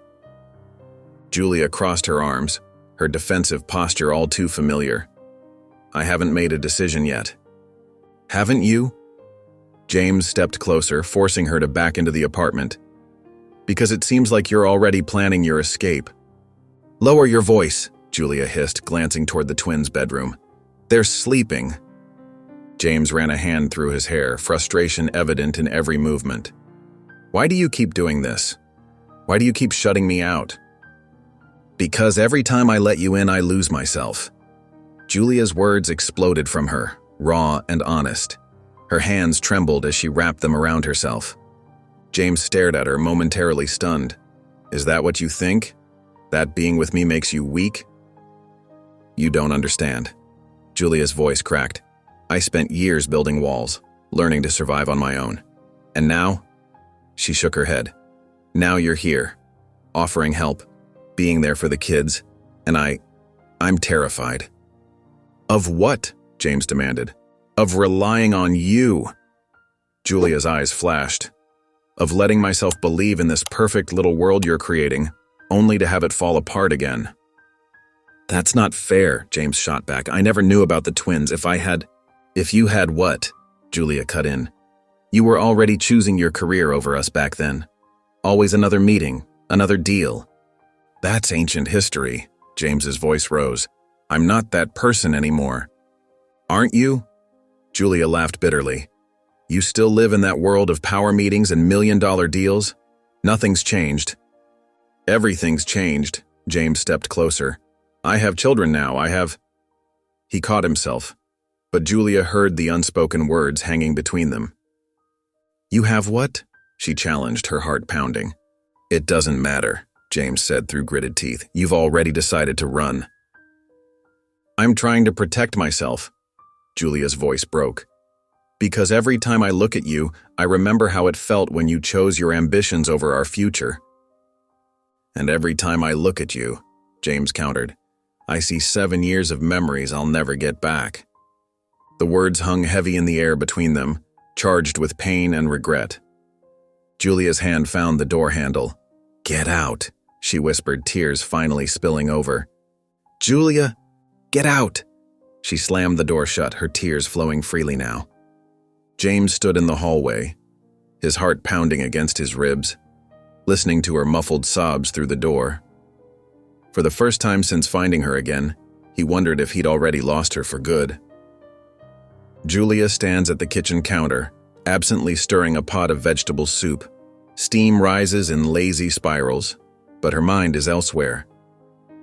Julia crossed her arms, her defensive posture all too familiar. I haven't made a decision yet. Haven't you? James stepped closer, forcing her to back into the apartment. Because it seems like you're already planning your escape. Lower your voice, Julia hissed, glancing toward the twins' bedroom. They're sleeping. James ran a hand through his hair, frustration evident in every movement. Why do you keep doing this? Why do you keep shutting me out? Because every time I let you in, I lose myself. Julia's words exploded from her, raw and honest. Her hands trembled as she wrapped them around herself. James stared at her, momentarily stunned. Is that what you think? That being with me makes you weak? You don't understand. Julia's voice cracked. I spent years building walls, learning to survive on my own. And now? She shook her head. Now you're here, offering help, being there for the kids, and I'm terrified. Of what? James demanded. Of relying on you. Julia's eyes flashed. Of letting myself believe in this perfect little world you're creating, only to have it fall apart again. That's not fair, James shot back. I never knew about the twins. If you had what? Julia cut in. You were already choosing your career over us back then. Always another meeting, another deal. That's ancient history, James's voice rose. I'm not that person anymore. Aren't you? Julia laughed bitterly. You still live in that world of power meetings and million-dollar deals? Nothing's changed. Everything's changed, James stepped closer. I have children now, He caught himself, but Julia heard the unspoken words hanging between them. You have what? She challenged, her heart pounding. It doesn't matter, James said through gritted teeth. You've already decided to run. I'm trying to protect myself, Julia's voice broke. Because every time I look at you, I remember how it felt when you chose your ambitions over our future. And every time I look at you, James countered, I see 7 years of memories I'll never get back. The words hung heavy in the air between them, charged with pain and regret. Julia's hand found the door handle. Get out, she whispered, tears finally spilling over. Julia, get out! She slammed the door shut, her tears flowing freely now. James stood in the hallway, his heart pounding against his ribs, listening to her muffled sobs through the door. For the first time since finding her again, he wondered if he'd already lost her for good. Julia stands at the kitchen counter, absently stirring a pot of vegetable soup. Steam rises in lazy spirals, but her mind is elsewhere.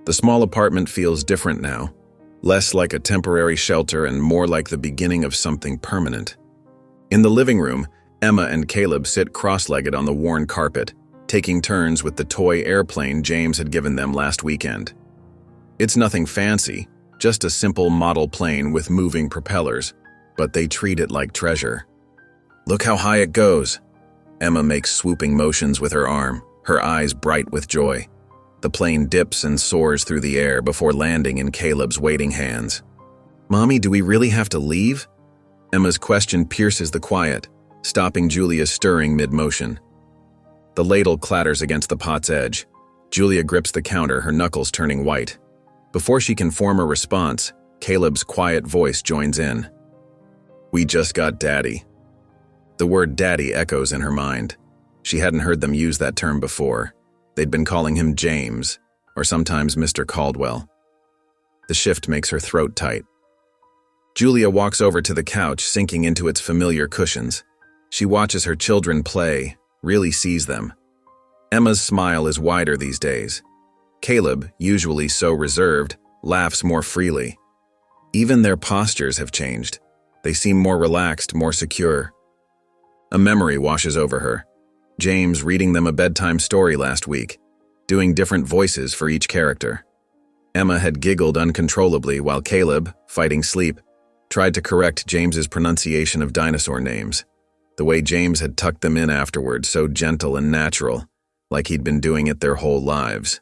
The small apartment feels different now, less like a temporary shelter and more like the beginning of something permanent. In the living room, Emma and Caleb sit cross-legged on the worn carpet, taking turns with the toy airplane James had given them last weekend. It's nothing fancy, just a simple model plane with moving propellers, but they treat it like treasure. Look how high it goes. Emma makes swooping motions with her arm, her eyes bright with joy. The plane dips and soars through the air before landing in Caleb's waiting hands. Mommy, do we really have to leave? Emma's question pierces the quiet, stopping Julia's stirring mid-motion. The ladle clatters against the pot's edge. Julia grips the counter, her knuckles turning white. Before she can form a response, Caleb's quiet voice joins in. We just got daddy. The word daddy echoes in her mind. She hadn't heard them use that term before. They'd been calling him James, or sometimes Mr. Caldwell. The shift makes her throat tight. Julia walks over to the couch, sinking into its familiar cushions. She watches her children play, really sees them. Emma's smile is wider these days. Caleb, usually so reserved, laughs more freely. Even their postures have changed. They seem more relaxed, more secure. A memory washes over her. James reading them a bedtime story last week, doing different voices for each character. Emma had giggled uncontrollably while Caleb, fighting sleep, tried to correct James's pronunciation of dinosaur names. The way James had tucked them in afterward, so gentle and natural, like he'd been doing it their whole lives.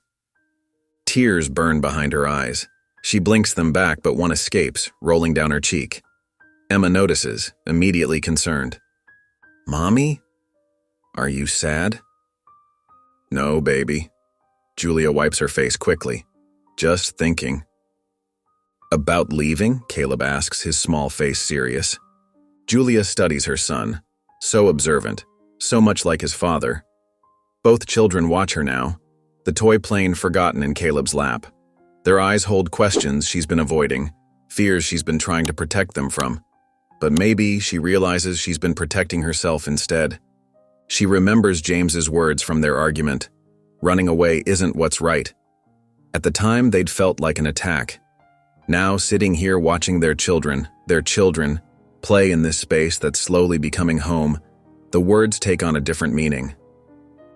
Tears burn behind her eyes. She blinks them back, but one escapes, rolling down her cheek. Emma notices, immediately concerned. Mommy? Are you sad? No, baby. Julia wipes her face quickly. Just thinking. About leaving? Caleb asks, his small face serious. Julia studies her son, so observant, so much like his father. Both children watch her now, the toy plane forgotten in Caleb's lap. Their eyes hold questions she's been avoiding, fears she's been trying to protect them from. But maybe she realizes she's been protecting herself instead. She remembers James's words from their argument. Running away isn't what's right. At the time, they'd felt like an attack. Now, sitting here watching their children, play in this space that's slowly becoming home, the words take on a different meaning.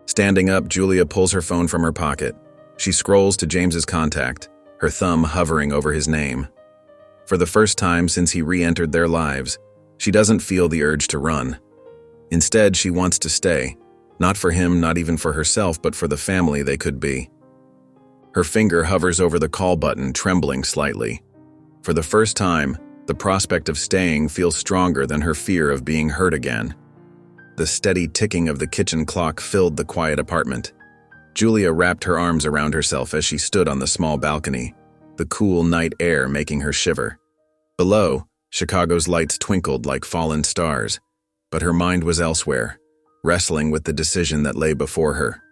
Standing up, Julia pulls her phone from her pocket. She scrolls to James's contact, her thumb hovering over his name. For the first time since he re-entered their lives, she doesn't feel the urge to run. Instead, she wants to stay, not for him, not even for herself, but for the family they could be. Her finger hovers over the call button, trembling slightly. For the first time, the prospect of staying feels stronger than her fear of being hurt again. The steady ticking of the kitchen clock filled the quiet apartment. Julia wrapped her arms around herself as she stood on the small balcony, the cool night air making her shiver. Below, Chicago's lights twinkled like fallen stars, but her mind was elsewhere, wrestling with the decision that lay before her.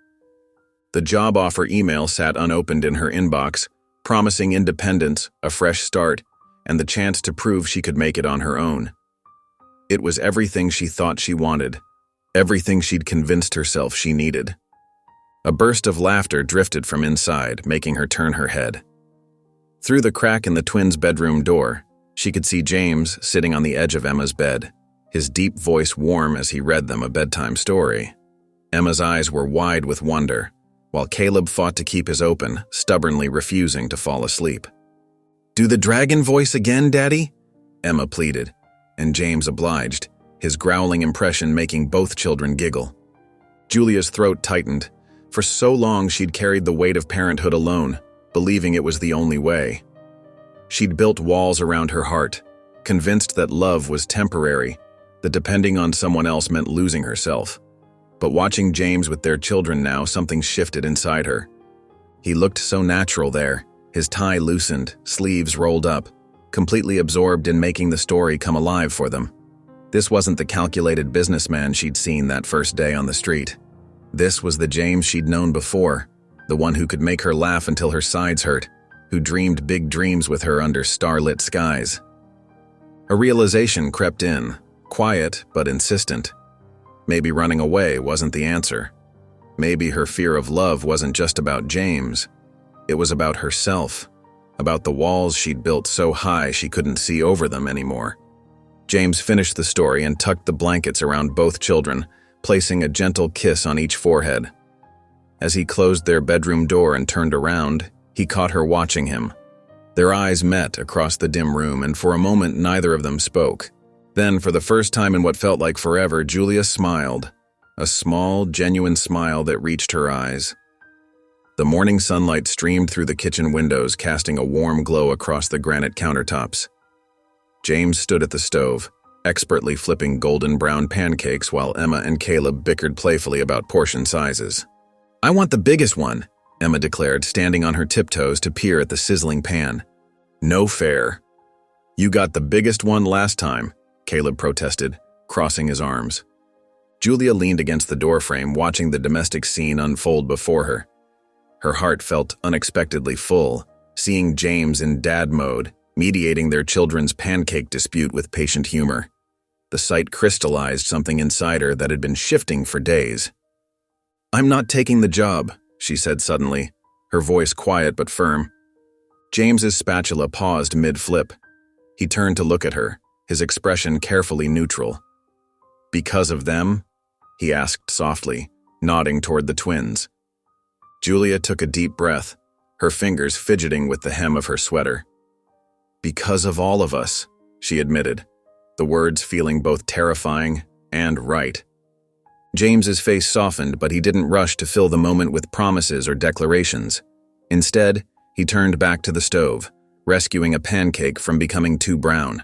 The job offer email sat unopened in her inbox, promising independence, a fresh start, and the chance to prove she could make it on her own. It was everything she thought she wanted, everything she'd convinced herself she needed. A burst of laughter drifted from inside, making her turn her head. Through the crack in the twins' bedroom door, she could see James sitting on the edge of Emma's bed, his deep voice warm as he read them a bedtime story. Emma's eyes were wide with wonder, while Caleb fought to keep his open, stubbornly refusing to fall asleep. "Do the dragon voice again, Daddy?" Emma pleaded, and James obliged, his growling impression making both children giggle. Julia's throat tightened. For so long she'd carried the weight of parenthood alone, believing it was the only way. She'd built walls around her heart, convinced that love was temporary, that depending on someone else meant losing herself. But watching James with their children now, something shifted inside her. He looked so natural there, his tie loosened, sleeves rolled up, completely absorbed in making the story come alive for them. This wasn't the calculated businessman she'd seen that first day on the street. This was the James she'd known before, the one who could make her laugh until her sides hurt, who dreamed big dreams with her under starlit skies. A realization crept in, quiet but insistent. Maybe running away wasn't the answer. Maybe her fear of love wasn't just about James. It was about herself, about the walls she'd built so high she couldn't see over them anymore. James finished the story and tucked the blankets around both children, placing a gentle kiss on each forehead. As he closed their bedroom door and turned around, he caught her watching him. Their eyes met across the dim room, and for a moment neither of them spoke. Then, for the first time in what felt like forever, Julia smiled, a small, genuine smile that reached her eyes. The morning sunlight streamed through the kitchen windows, casting a warm glow across the granite countertops. James stood at the stove, expertly flipping golden brown pancakes while Emma and Caleb bickered playfully about portion sizes. "I want the biggest one," Emma declared, standing on her tiptoes to peer at the sizzling pan. "No fair." "You got the biggest one last time," Caleb protested, crossing his arms. Julia leaned against the doorframe, watching the domestic scene unfold before her. Her heart felt unexpectedly full, seeing James in dad mode, mediating their children's pancake dispute with patient humor. The sight crystallized something inside her that had been shifting for days. "I'm not taking the job," she said suddenly, her voice quiet but firm. James's spatula paused mid-flip. He turned to look at her, his expression carefully neutral. "Because of them?" he asked softly, nodding toward the twins. Julia took a deep breath, her fingers fidgeting with the hem of her sweater. "Because of all of us," she admitted, the words feeling both terrifying and right. James's face softened, but he didn't rush to fill the moment with promises or declarations. Instead, he turned back to the stove, rescuing a pancake from becoming too brown.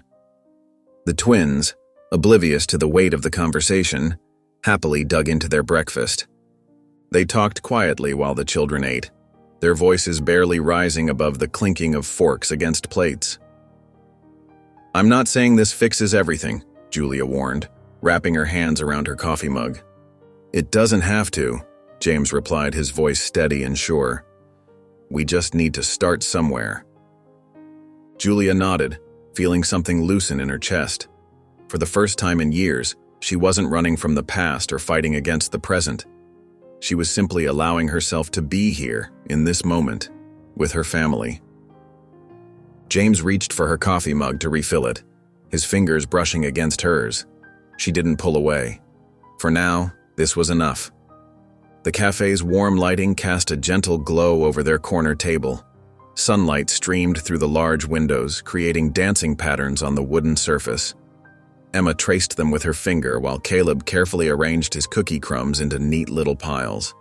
The twins, oblivious to the weight of the conversation, happily dug into their breakfast. They talked quietly while the children ate, their voices barely rising above the clinking of forks against plates. "I'm not saying this fixes everything," Julia warned, wrapping her hands around her coffee mug. "It doesn't have to," James replied, his voice steady and sure. "We just need to start somewhere." Julia nodded, feeling something loosen in her chest. For the first time in years, she wasn't running from the past or fighting against the present. She was simply allowing herself to be here, in this moment, with her family. James reached for her coffee mug to refill it, his fingers brushing against hers. She didn't pull away. For now, this was enough. The cafe's warm lighting cast a gentle glow over their corner table. Sunlight streamed through the large windows, creating dancing patterns on the wooden surface. Emma traced them with her finger while Caleb carefully arranged his cookie crumbs into neat little piles.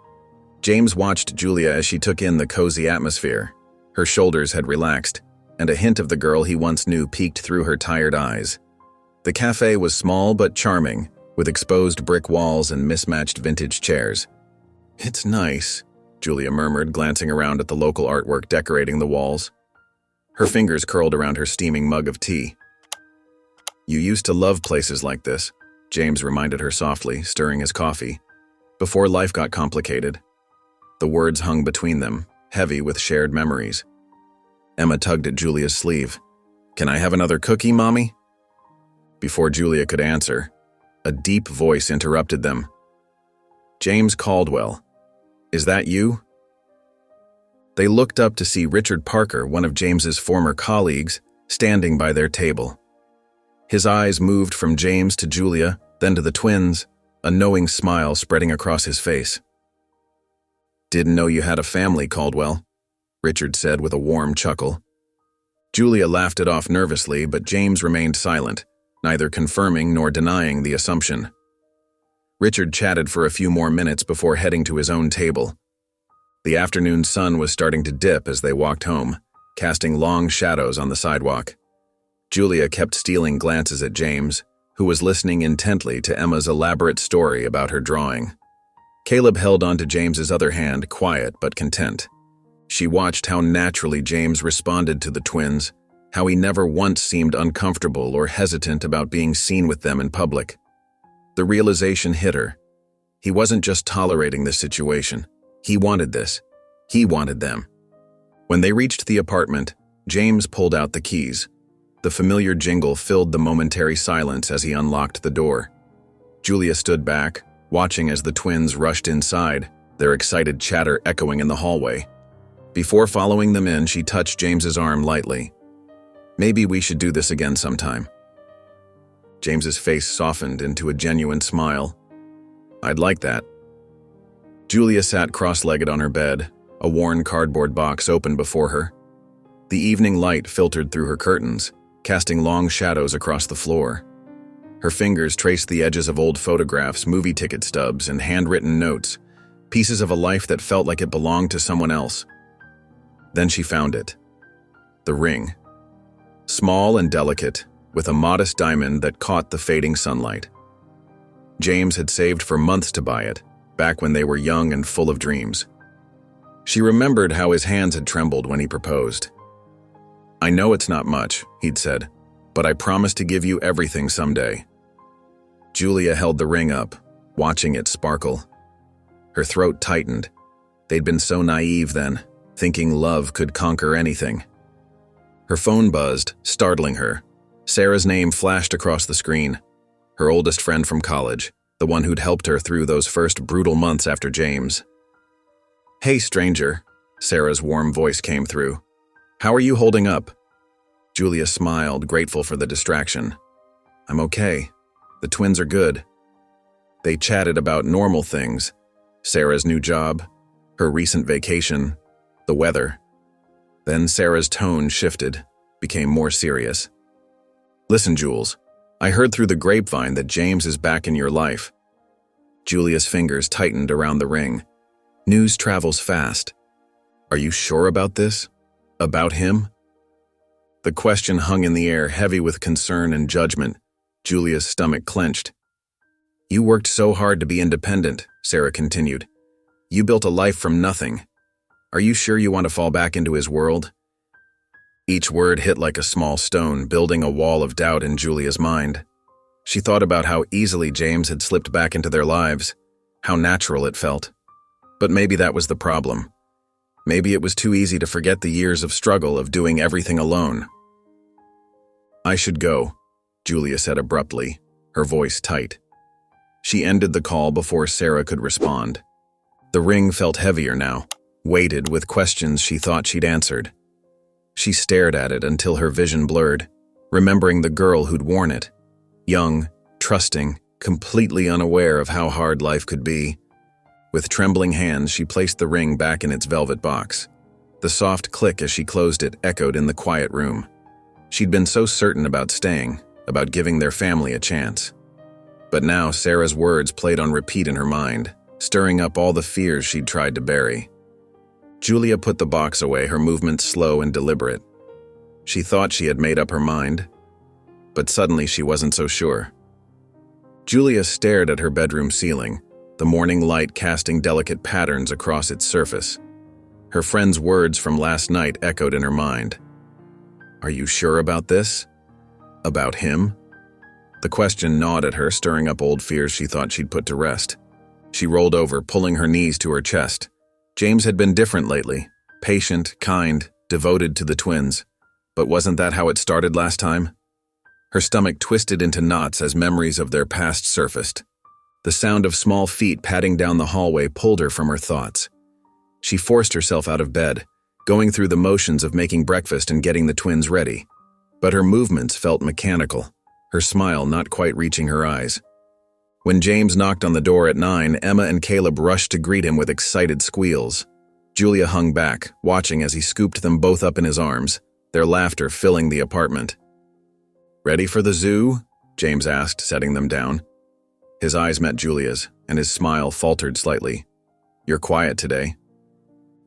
James watched Julia as she took in the cozy atmosphere. Her shoulders had relaxed, and a hint of the girl he once knew peeked through her tired eyes. The cafe was small but charming, with exposed brick walls and mismatched vintage chairs. "It's nice," Julia murmured, glancing around at the local artwork decorating the walls. Her fingers curled around her steaming mug of tea. "You used to love places like this," James reminded her softly, stirring his coffee. "Before life got complicated." The words hung between them, heavy with shared memories. Emma tugged at Julia's sleeve. "Can I have another cookie, Mommy?" Before Julia could answer, a deep voice interrupted them. "James Caldwell, is that you?" They looked up to see Richard Parker, one of James's former colleagues, standing by their table. His eyes moved from James to Julia, then to the twins, a knowing smile spreading across his face. "Didn't know you had a family, Caldwell," Richard said with a warm chuckle. Julia laughed it off nervously, but James remained silent, neither confirming nor denying the assumption. Richard chatted for a few more minutes before heading to his own table. The afternoon sun was starting to dip as they walked home, casting long shadows on the sidewalk. Julia kept stealing glances at James, who was listening intently to Emma's elaborate story about her drawing. Caleb held onto James's other hand, quiet but content. She watched how naturally James responded to the twins, how he never once seemed uncomfortable or hesitant about being seen with them in public. The realization hit her. He wasn't just tolerating the situation. He wanted this. He wanted them. When they reached the apartment, James pulled out the keys. The familiar jingle filled the momentary silence as he unlocked the door. Julia stood back, watching as the twins rushed inside, their excited chatter echoing in the hallway. Before following them in, she touched James's arm lightly. "Maybe we should do this again sometime." James's face softened into a genuine smile. "I'd like that." Julia sat cross-legged on her bed, a worn cardboard box open before her. The evening light filtered through her curtains, casting long shadows across the floor. Her fingers traced the edges of old photographs, movie ticket stubs, and handwritten notes, pieces of a life that felt like it belonged to someone else. Then she found it. The ring. Small and delicate, with a modest diamond that caught the fading sunlight. James had saved for months to buy it, back when they were young and full of dreams. She remembered how his hands had trembled when he proposed. "I know it's not much," he'd said, "but I promise to give you everything someday." Julia held the ring up, watching it sparkle. Her throat tightened. They'd been so naive then, thinking love could conquer anything. Her phone buzzed, startling her. Sarah's name flashed across the screen. Her oldest friend from college, the one who'd helped her through those first brutal months after James. "Hey, stranger," Sarah's warm voice came through. "How are you holding up?" Julia smiled, grateful for the distraction. "I'm okay. The twins are good." They chatted about normal things. Sarah's new job, her recent vacation, the weather. Then Sarah's tone shifted, became more serious. "Listen, Jules, I heard through the grapevine that James is back in your life." Julia's fingers tightened around the ring. "News travels fast. Are you sure about this? About him?" The question hung in the air, heavy with concern and judgment. Julia's stomach clenched. "You worked so hard to be independent," Sarah continued. You built a life from nothing. Are you sure you want to fall back into his world? Each word hit like a small stone, building a wall of doubt in Julia's mind. She thought about how easily James had slipped back into their lives, how natural it felt. But maybe that was the problem. Maybe it was too easy to forget the years of struggle of doing everything alone. "I should go," Julia said abruptly, her voice tight. She ended the call before Sarah could respond. The ring felt heavier now, weighted with questions she thought she'd answered. She stared at it until her vision blurred, remembering the girl who'd worn it. Young, trusting, completely unaware of how hard life could be. With trembling hands, she placed the ring back in its velvet box. The soft click as she closed it echoed in the quiet room. She'd been so certain about staying, about giving their family a chance. But now Sarah's words played on repeat in her mind, stirring up all the fears she'd tried to bury. Julia put the box away, her movements slow and deliberate. She thought she had made up her mind, but suddenly she wasn't so sure. Julia stared at her bedroom ceiling, the morning light casting delicate patterns across its surface. Her friend's words from last night echoed in her mind. "Are you sure about this? About him?" The question gnawed at her, stirring up old fears she thought she'd put to rest. She rolled over, pulling her knees to her chest. James had been different lately, patient, kind, devoted to the twins. But wasn't that how it started last time? Her stomach twisted into knots as memories of their past surfaced. The sound of small feet padding down the hallway pulled her from her thoughts. She forced herself out of bed, going through the motions of making breakfast and getting the twins ready. But her movements felt mechanical, her smile not quite reaching her eyes. When James knocked on the door at 9, Emma and Caleb rushed to greet him with excited squeals. Julia hung back, watching as he scooped them both up in his arms, their laughter filling the apartment. "Ready for the zoo?" James asked, setting them down. His eyes met Julia's, and his smile faltered slightly. "You're quiet today."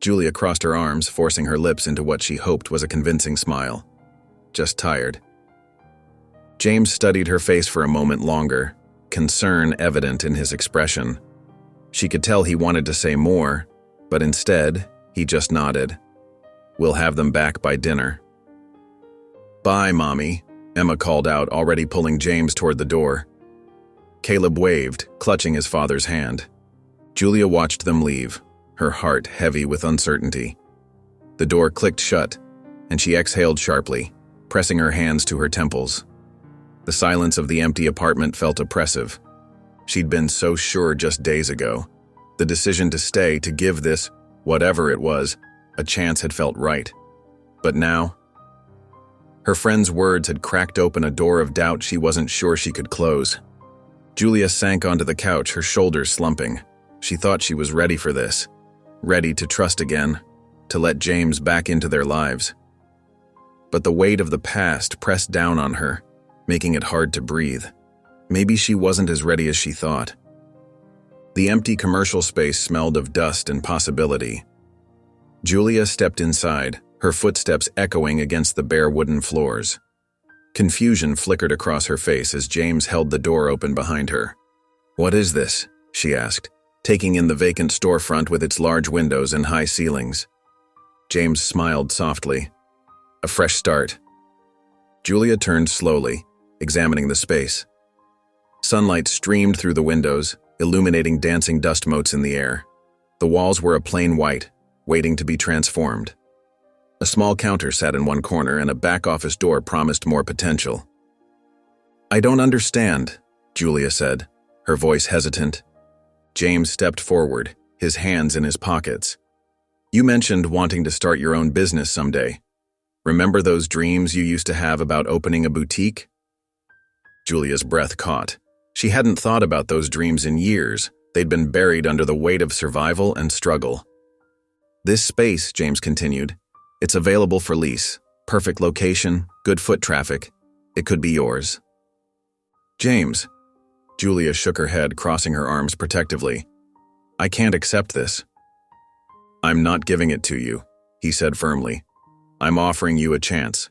Julia crossed her arms, forcing her lips into what she hoped was a convincing smile. "Just tired." James studied her face for a moment longer, concern evident in his expression. She could tell he wanted to say more, but instead, he just nodded. "We'll have them back by dinner." "Bye, Mommy," Emma called out, already pulling James toward the door. Caleb waved, clutching his father's hand. Julia watched them leave, her heart heavy with uncertainty. The door clicked shut, and she exhaled sharply, pressing her hands to her temples. The silence of the empty apartment felt oppressive. She'd been so sure just days ago. The decision to stay, to give this, whatever it was, a chance had felt right. But now? Her friend's words had cracked open a door of doubt she wasn't sure she could close. Julia sank onto the couch, her shoulders slumping. She thought she was ready for this, ready to trust again, to let James back into their lives. But the weight of the past pressed down on her, making it hard to breathe. Maybe she wasn't as ready as she thought. The empty commercial space smelled of dust and possibility. Julia stepped inside, her footsteps echoing against the bare wooden floors. Confusion flickered across her face as James held the door open behind her. "What is this?" she asked, taking in the vacant storefront with its large windows and high ceilings. James smiled softly. "A fresh start." Julia turned slowly, examining the space. Sunlight streamed through the windows, illuminating dancing dust motes in the air. The walls were a plain white, waiting to be transformed. A small counter sat in one corner, and a back office door promised more potential. "I don't understand," Julia said, her voice hesitant. James stepped forward, his hands in his pockets. "You mentioned wanting to start your own business someday. Remember those dreams you used to have about opening a boutique?" Julia's breath caught. She hadn't thought about those dreams in years. They'd been buried under the weight of survival and struggle. "This space," James continued, "it's available for lease. Perfect location, good foot traffic. It could be yours." "James," Julia shook her head, crossing her arms protectively. "I can't accept this." "I'm not giving it to you," he said firmly. "I'm offering you a chance.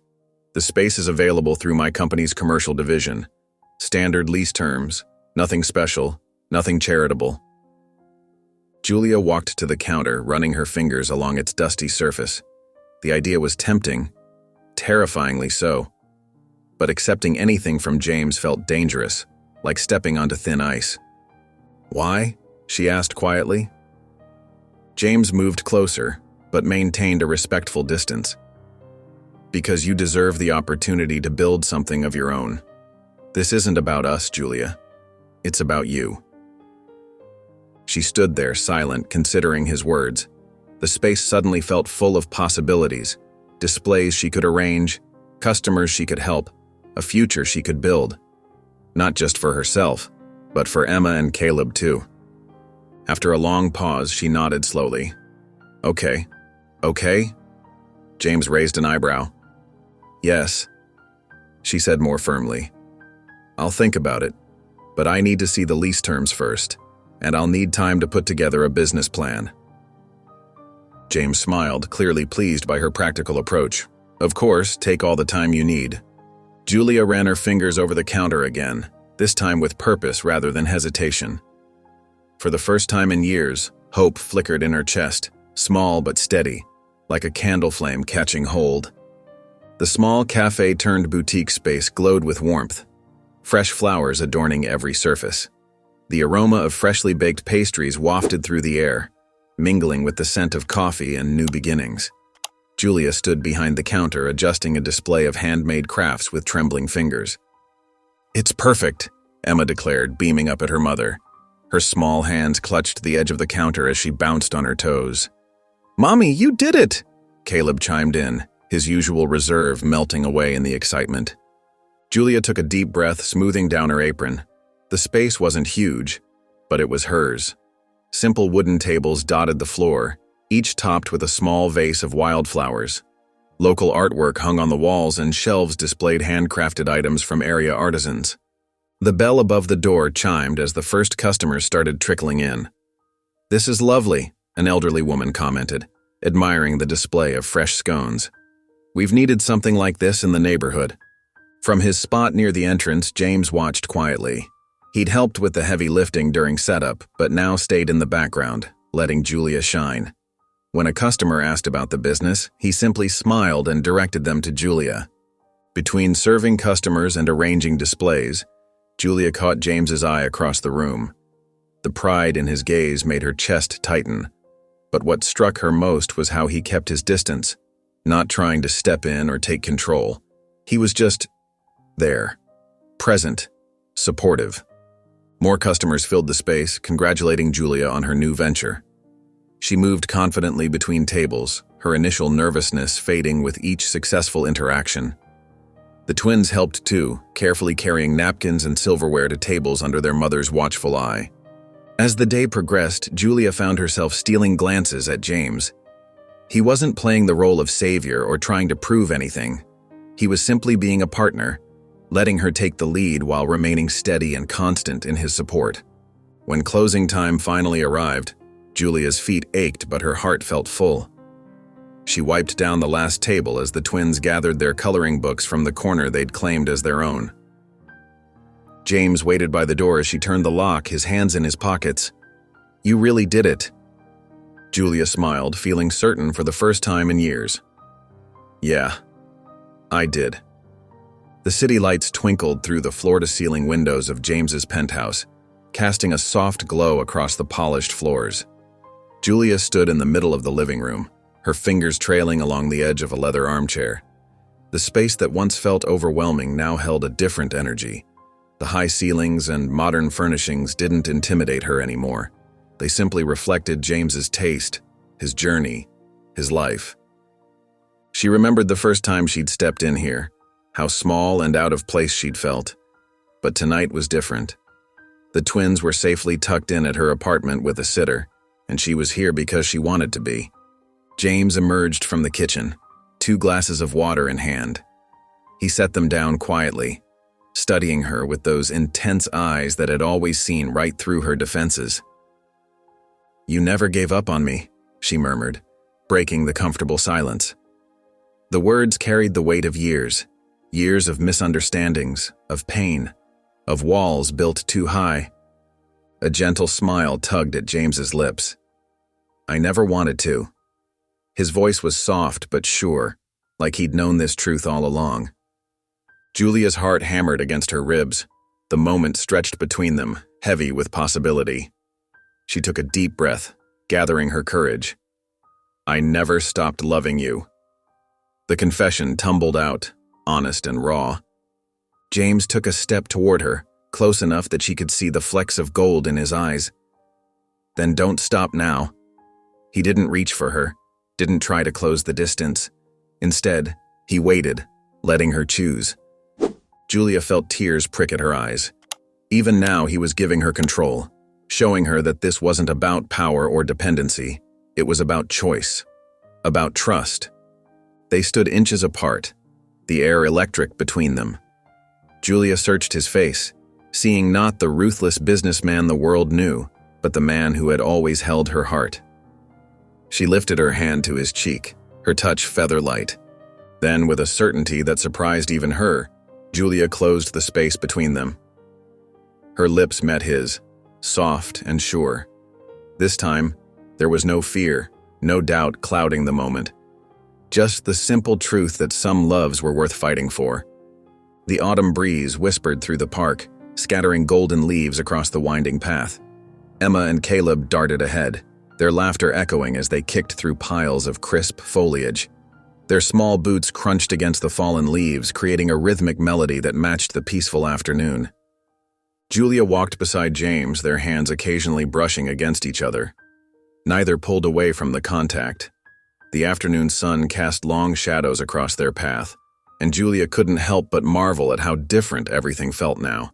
The space is available through my company's commercial division. Standard lease terms, nothing special, nothing charitable." Julia walked to the counter, running her fingers along its dusty surface. The idea was tempting, terrifyingly so. But accepting anything from James felt dangerous, like stepping onto thin ice. "Why?" she asked quietly. James moved closer, but maintained a respectful distance. "Because you deserve the opportunity to build something of your own. This isn't about us, Julia. It's about you." She stood there, silent, considering his words. The space suddenly felt full of possibilities, displays she could arrange, customers she could help, a future she could build. Not just for herself, but for Emma and Caleb too. After a long pause, she nodded slowly. Okay. James raised an eyebrow. "Yes," she said more firmly. "I'll think about it, but I need to see the lease terms first, and I'll need time to put together a business plan." James smiled, clearly pleased by her practical approach. "Of course, take all the time you need." Julia ran her fingers over the counter again, this time with purpose rather than hesitation. For the first time in years, hope flickered in her chest, small but steady, like a candle flame catching hold. The small cafe-turned-boutique space glowed with warmth, fresh flowers adorning every surface. The aroma of freshly baked pastries wafted through the air, mingling with the scent of coffee and new beginnings. Julia stood behind the counter, adjusting a display of handmade crafts with trembling fingers. "It's perfect," Emma declared, beaming up at her mother. Her small hands clutched the edge of the counter as she bounced on her toes. "Mommy, you did it!" Caleb chimed in, his usual reserve melting away in the excitement. Julia took a deep breath, smoothing down her apron. The space wasn't huge, but it was hers. Simple wooden tables dotted the floor, each topped with a small vase of wildflowers. Local artwork hung on the walls and shelves displayed handcrafted items from area artisans. The bell above the door chimed as the first customers started trickling in. "This is lovely," an elderly woman commented, admiring the display of fresh scones. "We've needed something like this in the neighborhood." From his spot near the entrance, James watched quietly. He'd helped with the heavy lifting during setup, but now stayed in the background, letting Julia shine. When a customer asked about the business, he simply smiled and directed them to Julia. Between serving customers and arranging displays, Julia caught James's eye across the room. The pride in his gaze made her chest tighten. But what struck her most was how he kept his distance, not trying to step in or take control. He was just there, present, supportive. More customers filled the space, congratulating Julia on her new venture. She moved confidently between tables, her initial nervousness fading with each successful interaction. The twins helped too, carefully carrying napkins and silverware to tables under their mother's watchful eye. As the day progressed, Julia found herself stealing glances at James. He wasn't playing the role of savior or trying to prove anything. He was simply being a partner, letting her take the lead while remaining steady and constant in his support. When closing time finally arrived, Julia's feet ached but her heart felt full. She wiped down the last table as the twins gathered their coloring books from the corner they'd claimed as their own. James waited by the door as she turned the lock, his hands in his pockets. "You really did it." Julia smiled, feeling certain for the first time in years. "Yeah, I did." The city lights twinkled through the floor-to-ceiling windows of James's penthouse, casting a soft glow across the polished floors. Julia stood in the middle of the living room, her fingers trailing along the edge of a leather armchair. The space that once felt overwhelming now held a different energy. The high ceilings and modern furnishings didn't intimidate her anymore. They simply reflected James's taste, his journey, his life. She remembered the first time she'd stepped in here, how small and out of place she'd felt. But tonight was different. The twins were safely tucked in at her apartment with a sitter, and she was here because she wanted to be. James emerged from the kitchen, 2 glasses of water in hand. He set them down quietly, studying her with those intense eyes that had always seen right through her defenses. "You never gave up on me," she murmured, breaking the comfortable silence. The words carried the weight of years of misunderstandings, of pain, of walls built too high. A gentle smile tugged at James's lips. I never wanted to. His voice was soft but sure, like he'd known this truth all along. Julia's heart hammered against her ribs. The moment stretched between them, heavy with possibility. She took a deep breath, gathering her courage. I never stopped loving you. The confession tumbled out, honest and raw. James took a step toward her, close enough that she could see the flecks of gold in his eyes. Then don't stop now. He didn't reach for her, didn't try to close the distance. Instead, he waited, letting her choose. Julia felt tears prick at her eyes. Even now, he was giving her control, showing her that this wasn't about power or dependency. It was about choice, about trust. They stood inches apart, the air electric between them. Julia searched his face, seeing not the ruthless businessman the world knew, but the man who had always held her heart. She lifted her hand to his cheek, her touch feather-light. Then, with a certainty that surprised even her, Julia closed the space between them. Her lips met his, soft and sure. This time, there was no fear, no doubt clouding the moment. Just the simple truth that some loves were worth fighting for. The autumn breeze whispered through the park, scattering golden leaves across the winding path. Emma and Caleb darted ahead, their laughter echoing as they kicked through piles of crisp foliage. Their small boots crunched against the fallen leaves, creating a rhythmic melody that matched the peaceful afternoon. Julia walked beside James, their hands occasionally brushing against each other. Neither pulled away from the contact. The afternoon sun cast long shadows across their path, and Julia couldn't help but marvel at how different everything felt now.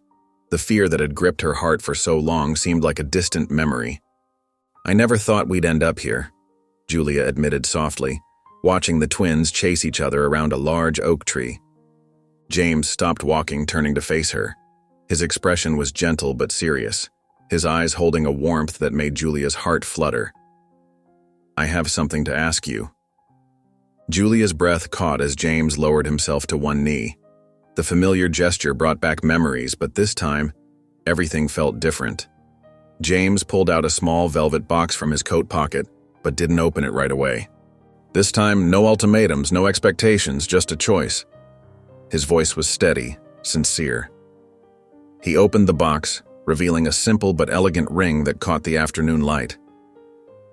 The fear that had gripped her heart for so long seemed like a distant memory. I never thought we'd end up here, Julia admitted softly, watching the twins chase each other around a large oak tree. James stopped walking, turning to face her. His expression was gentle but serious, his eyes holding a warmth that made Julia's heart flutter. I have something to ask you. Julia's breath caught as James lowered himself to one knee. The familiar gesture brought back memories, but this time, everything felt different. James pulled out a small velvet box from his coat pocket, but didn't open it right away. This time, no ultimatums, no expectations, just a choice. His voice was steady, sincere. He opened the box, revealing a simple but elegant ring that caught the afternoon light.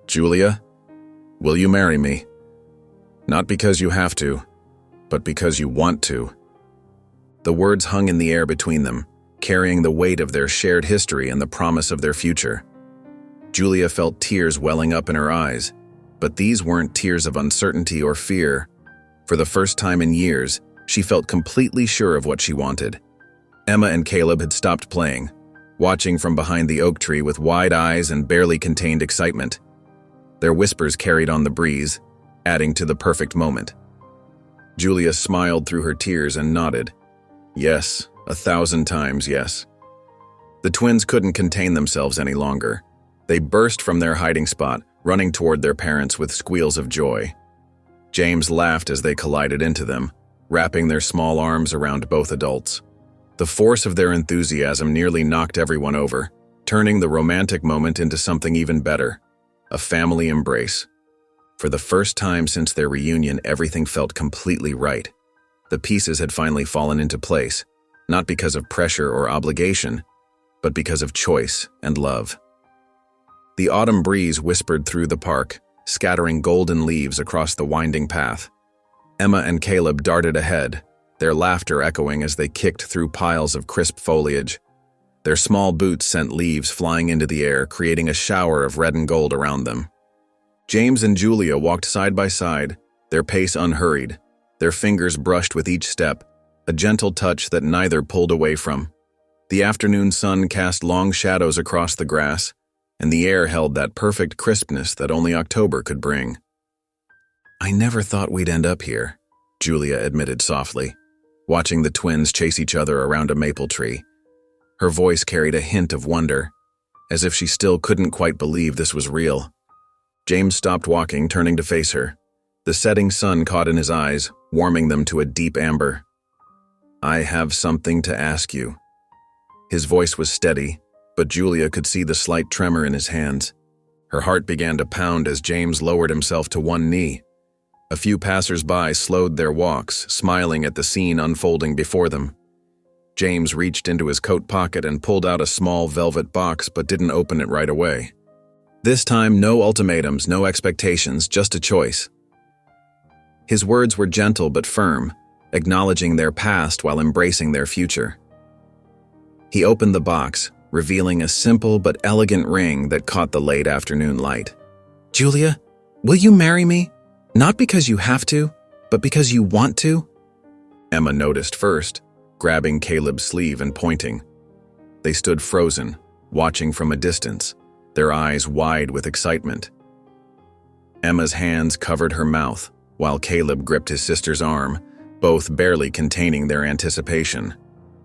Julia, will you marry me? Not because you have to, but because you want to. The words hung in the air between them, carrying the weight of their shared history and the promise of their future. Julia felt tears welling up in her eyes, but these weren't tears of uncertainty or fear. For the first time in years, she felt completely sure of what she wanted. Emma and Caleb had stopped playing, watching from behind the oak tree with wide eyes and barely contained excitement. Their whispers carried on the breeze, adding to the perfect moment. Julia smiled through her tears and nodded. Yes, 1,000 times yes. The twins couldn't contain themselves any longer. They burst from their hiding spot, running toward their parents with squeals of joy. James laughed as they collided into them, wrapping their small arms around both adults. The force of their enthusiasm nearly knocked everyone over, turning the romantic moment into something even better, a family embrace. For the first time since their reunion, everything felt completely right. The pieces had finally fallen into place, not because of pressure or obligation, but because of choice and love. The autumn breeze whispered through the park, scattering golden leaves across the winding path. Emma and Caleb darted ahead, their laughter echoing as they kicked through piles of crisp foliage. Their small boots sent leaves flying into the air, creating a shower of red and gold around them. James and Julia walked side by side, their pace unhurried, their fingers brushed with each step, a gentle touch that neither pulled away from. The afternoon sun cast long shadows across the grass, and the air held that perfect crispness that only October could bring. I never thought we'd end up here, Julia admitted softly, watching the twins chase each other around a maple tree. Her voice carried a hint of wonder, as if she still couldn't quite believe this was real. James stopped walking, turning to face her. The setting sun caught in his eyes, warming them to a deep amber. I have something to ask you. His voice was steady, but Julia could see the slight tremor in his hands. Her heart began to pound as James lowered himself to one knee. A few passers-by slowed their walks, smiling at the scene unfolding before them. James reached into his coat pocket and pulled out a small velvet box but didn't open it right away. This time, no ultimatums, no expectations, just a choice. His words were gentle but firm, acknowledging their past while embracing their future. He opened the box, revealing a simple but elegant ring that caught the late afternoon light. "Julia, will you marry me? Not because you have to, but because you want to?" Emma noticed first, grabbing Caleb's sleeve and pointing. They stood frozen, watching from a distance, their eyes wide with excitement. Emma's hands covered her mouth, while Caleb gripped his sister's arm, both barely containing their anticipation.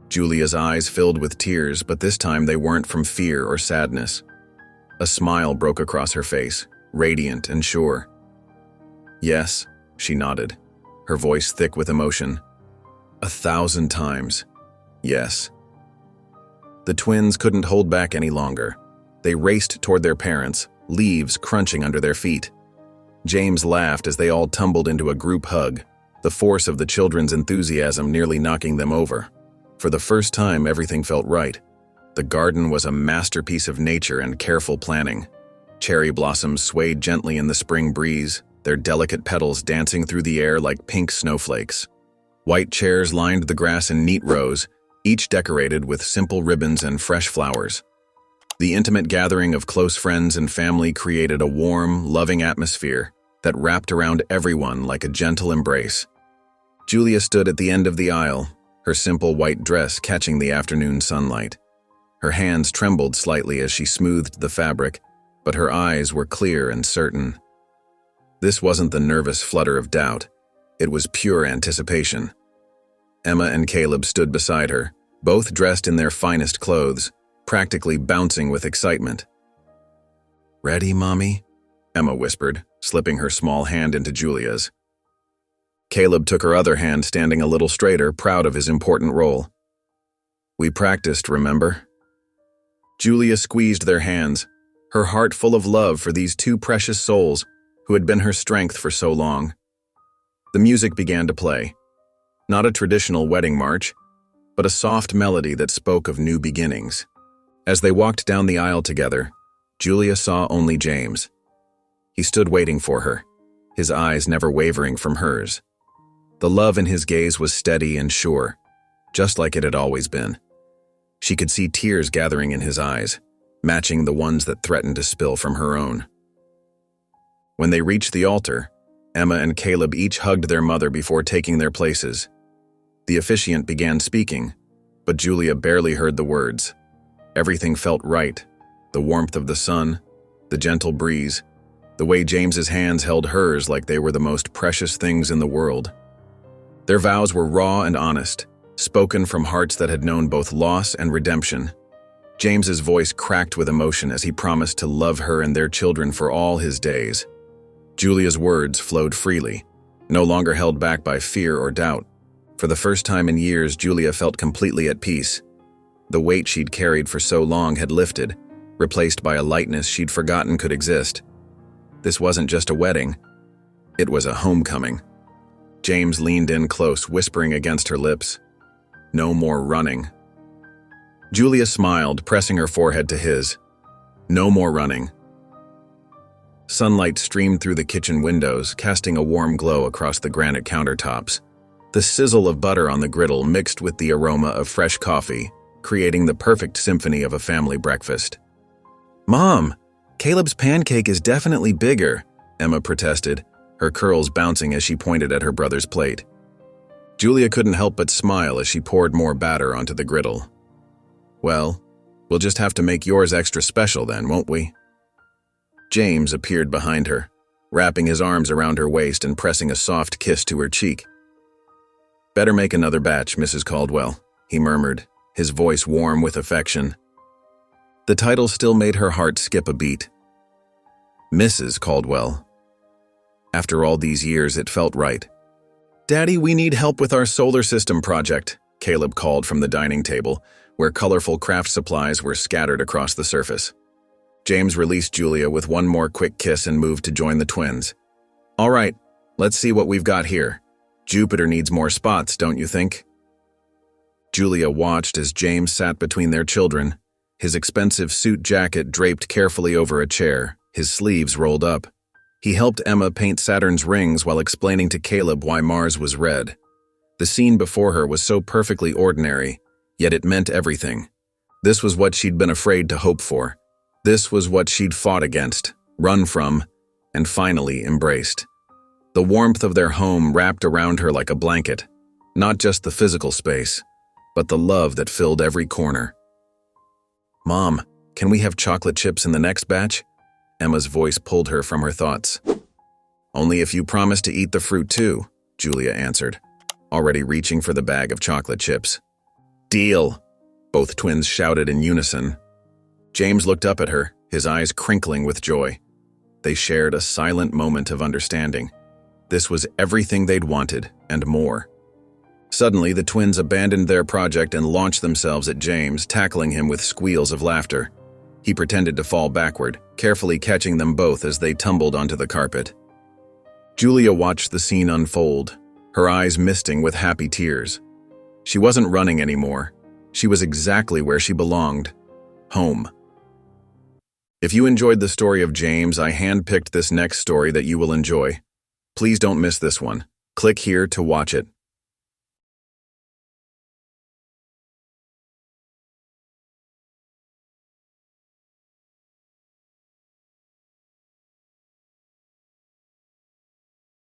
Julia's eyes filled with tears, but this time they weren't from fear or sadness. A smile broke across her face, radiant and sure. "Yes," she nodded, her voice thick with emotion. 1,000 times. Yes. The twins couldn't hold back any longer. They raced toward their parents, leaves crunching under their feet. James laughed as they all tumbled into a group hug, the force of the children's enthusiasm nearly knocking them over. For the first time, everything felt right. The garden was a masterpiece of nature and careful planning. Cherry blossoms swayed gently in the spring breeze, their delicate petals dancing through the air like pink snowflakes. White chairs lined the grass in neat rows, each decorated with simple ribbons and fresh flowers. The intimate gathering of close friends and family created a warm, loving atmosphere that wrapped around everyone like a gentle embrace. Julia stood at the end of the aisle, her simple white dress catching the afternoon sunlight. Her hands trembled slightly as she smoothed the fabric, but her eyes were clear and certain. This wasn't the nervous flutter of doubt. It was pure anticipation. Emma and Caleb stood beside her, both dressed in their finest clothes, practically bouncing with excitement. "Ready, Mommy?" Emma whispered, slipping her small hand into Julia's. Caleb took her other hand, standing a little straighter, proud of his important role. "We practiced, remember?" Julia squeezed their hands, her heart full of love for these two precious souls who had been her strength for so long. The music began to play. Not a traditional wedding march, but a soft melody that spoke of new beginnings. As they walked down the aisle together, Julia saw only James. He stood waiting for her, his eyes never wavering from hers. The love in his gaze was steady and sure, just like it had always been. She could see tears gathering in his eyes, matching the ones that threatened to spill from her own. When they reached the altar, Emma and Caleb each hugged their mother before taking their places. The officiant began speaking, but Julia barely heard the words. Everything felt right, the warmth of the sun, the gentle breeze, the way James's hands held hers like they were the most precious things in the world. Their vows were raw and honest, spoken from hearts that had known both loss and redemption. James's voice cracked with emotion as he promised to love her and their children for all his days. Julia's words flowed freely, no longer held back by fear or doubt. For the first time in years, Julia felt completely at peace. The weight she'd carried for so long had lifted, replaced by a lightness she'd forgotten could exist. This wasn't just a wedding. It was a homecoming. James leaned in close, whispering against her lips, "No more running." Julia smiled, pressing her forehead to his. "No more running." Sunlight streamed through the kitchen windows, casting a warm glow across the granite countertops. The sizzle of butter on the griddle mixed with the aroma of fresh coffee, creating the perfect symphony of a family breakfast. "Mom, Caleb's pancake is definitely bigger," Emma protested, her curls bouncing as she pointed at her brother's plate. Julia couldn't help but smile as she poured more batter onto the griddle. "Well, we'll just have to make yours extra special then, won't we?" James appeared behind her, wrapping his arms around her waist and pressing a soft kiss to her cheek. "Better make another batch, Mrs. Caldwell," he murmured, his voice warm with affection. The title still made her heart skip a beat. Mrs. Caldwell. After all these years, it felt right. "Daddy, we need help with our solar system project," Caleb called from the dining table, where colorful craft supplies were scattered across the surface. James released Julia with one more quick kiss and moved to join the twins. All right, let's see what we've got here. Jupiter needs more spots, don't you think? Julia watched as James sat between their children, his expensive suit jacket draped carefully over a chair, his sleeves rolled up. He helped Emma paint Saturn's rings while explaining to Caleb why Mars was red. The scene before her was so perfectly ordinary, yet it meant everything. This was what she'd been afraid to hope for. This was what she'd fought against, run from, and finally embraced. The warmth of their home wrapped around her like a blanket, not just the physical space, but the love that filled every corner. Mom, can we have chocolate chips in the next batch? Emma's voice pulled her from her thoughts. Only if you promise to eat the fruit too, Julia answered, already reaching for the bag of chocolate chips. Deal, both twins shouted in unison. James looked up at her, his eyes crinkling with joy. They shared a silent moment of understanding. This was everything they'd wanted, and more. Suddenly, the twins abandoned their project and launched themselves at James, tackling him with squeals of laughter. He pretended to fall backward, carefully catching them both as they tumbled onto the carpet. Julia watched the scene unfold, her eyes misting with happy tears. She wasn't running anymore. She was exactly where she belonged, home. If you enjoyed the story of James, I handpicked this next story that you will enjoy. Please don't miss this one. Click here to watch it.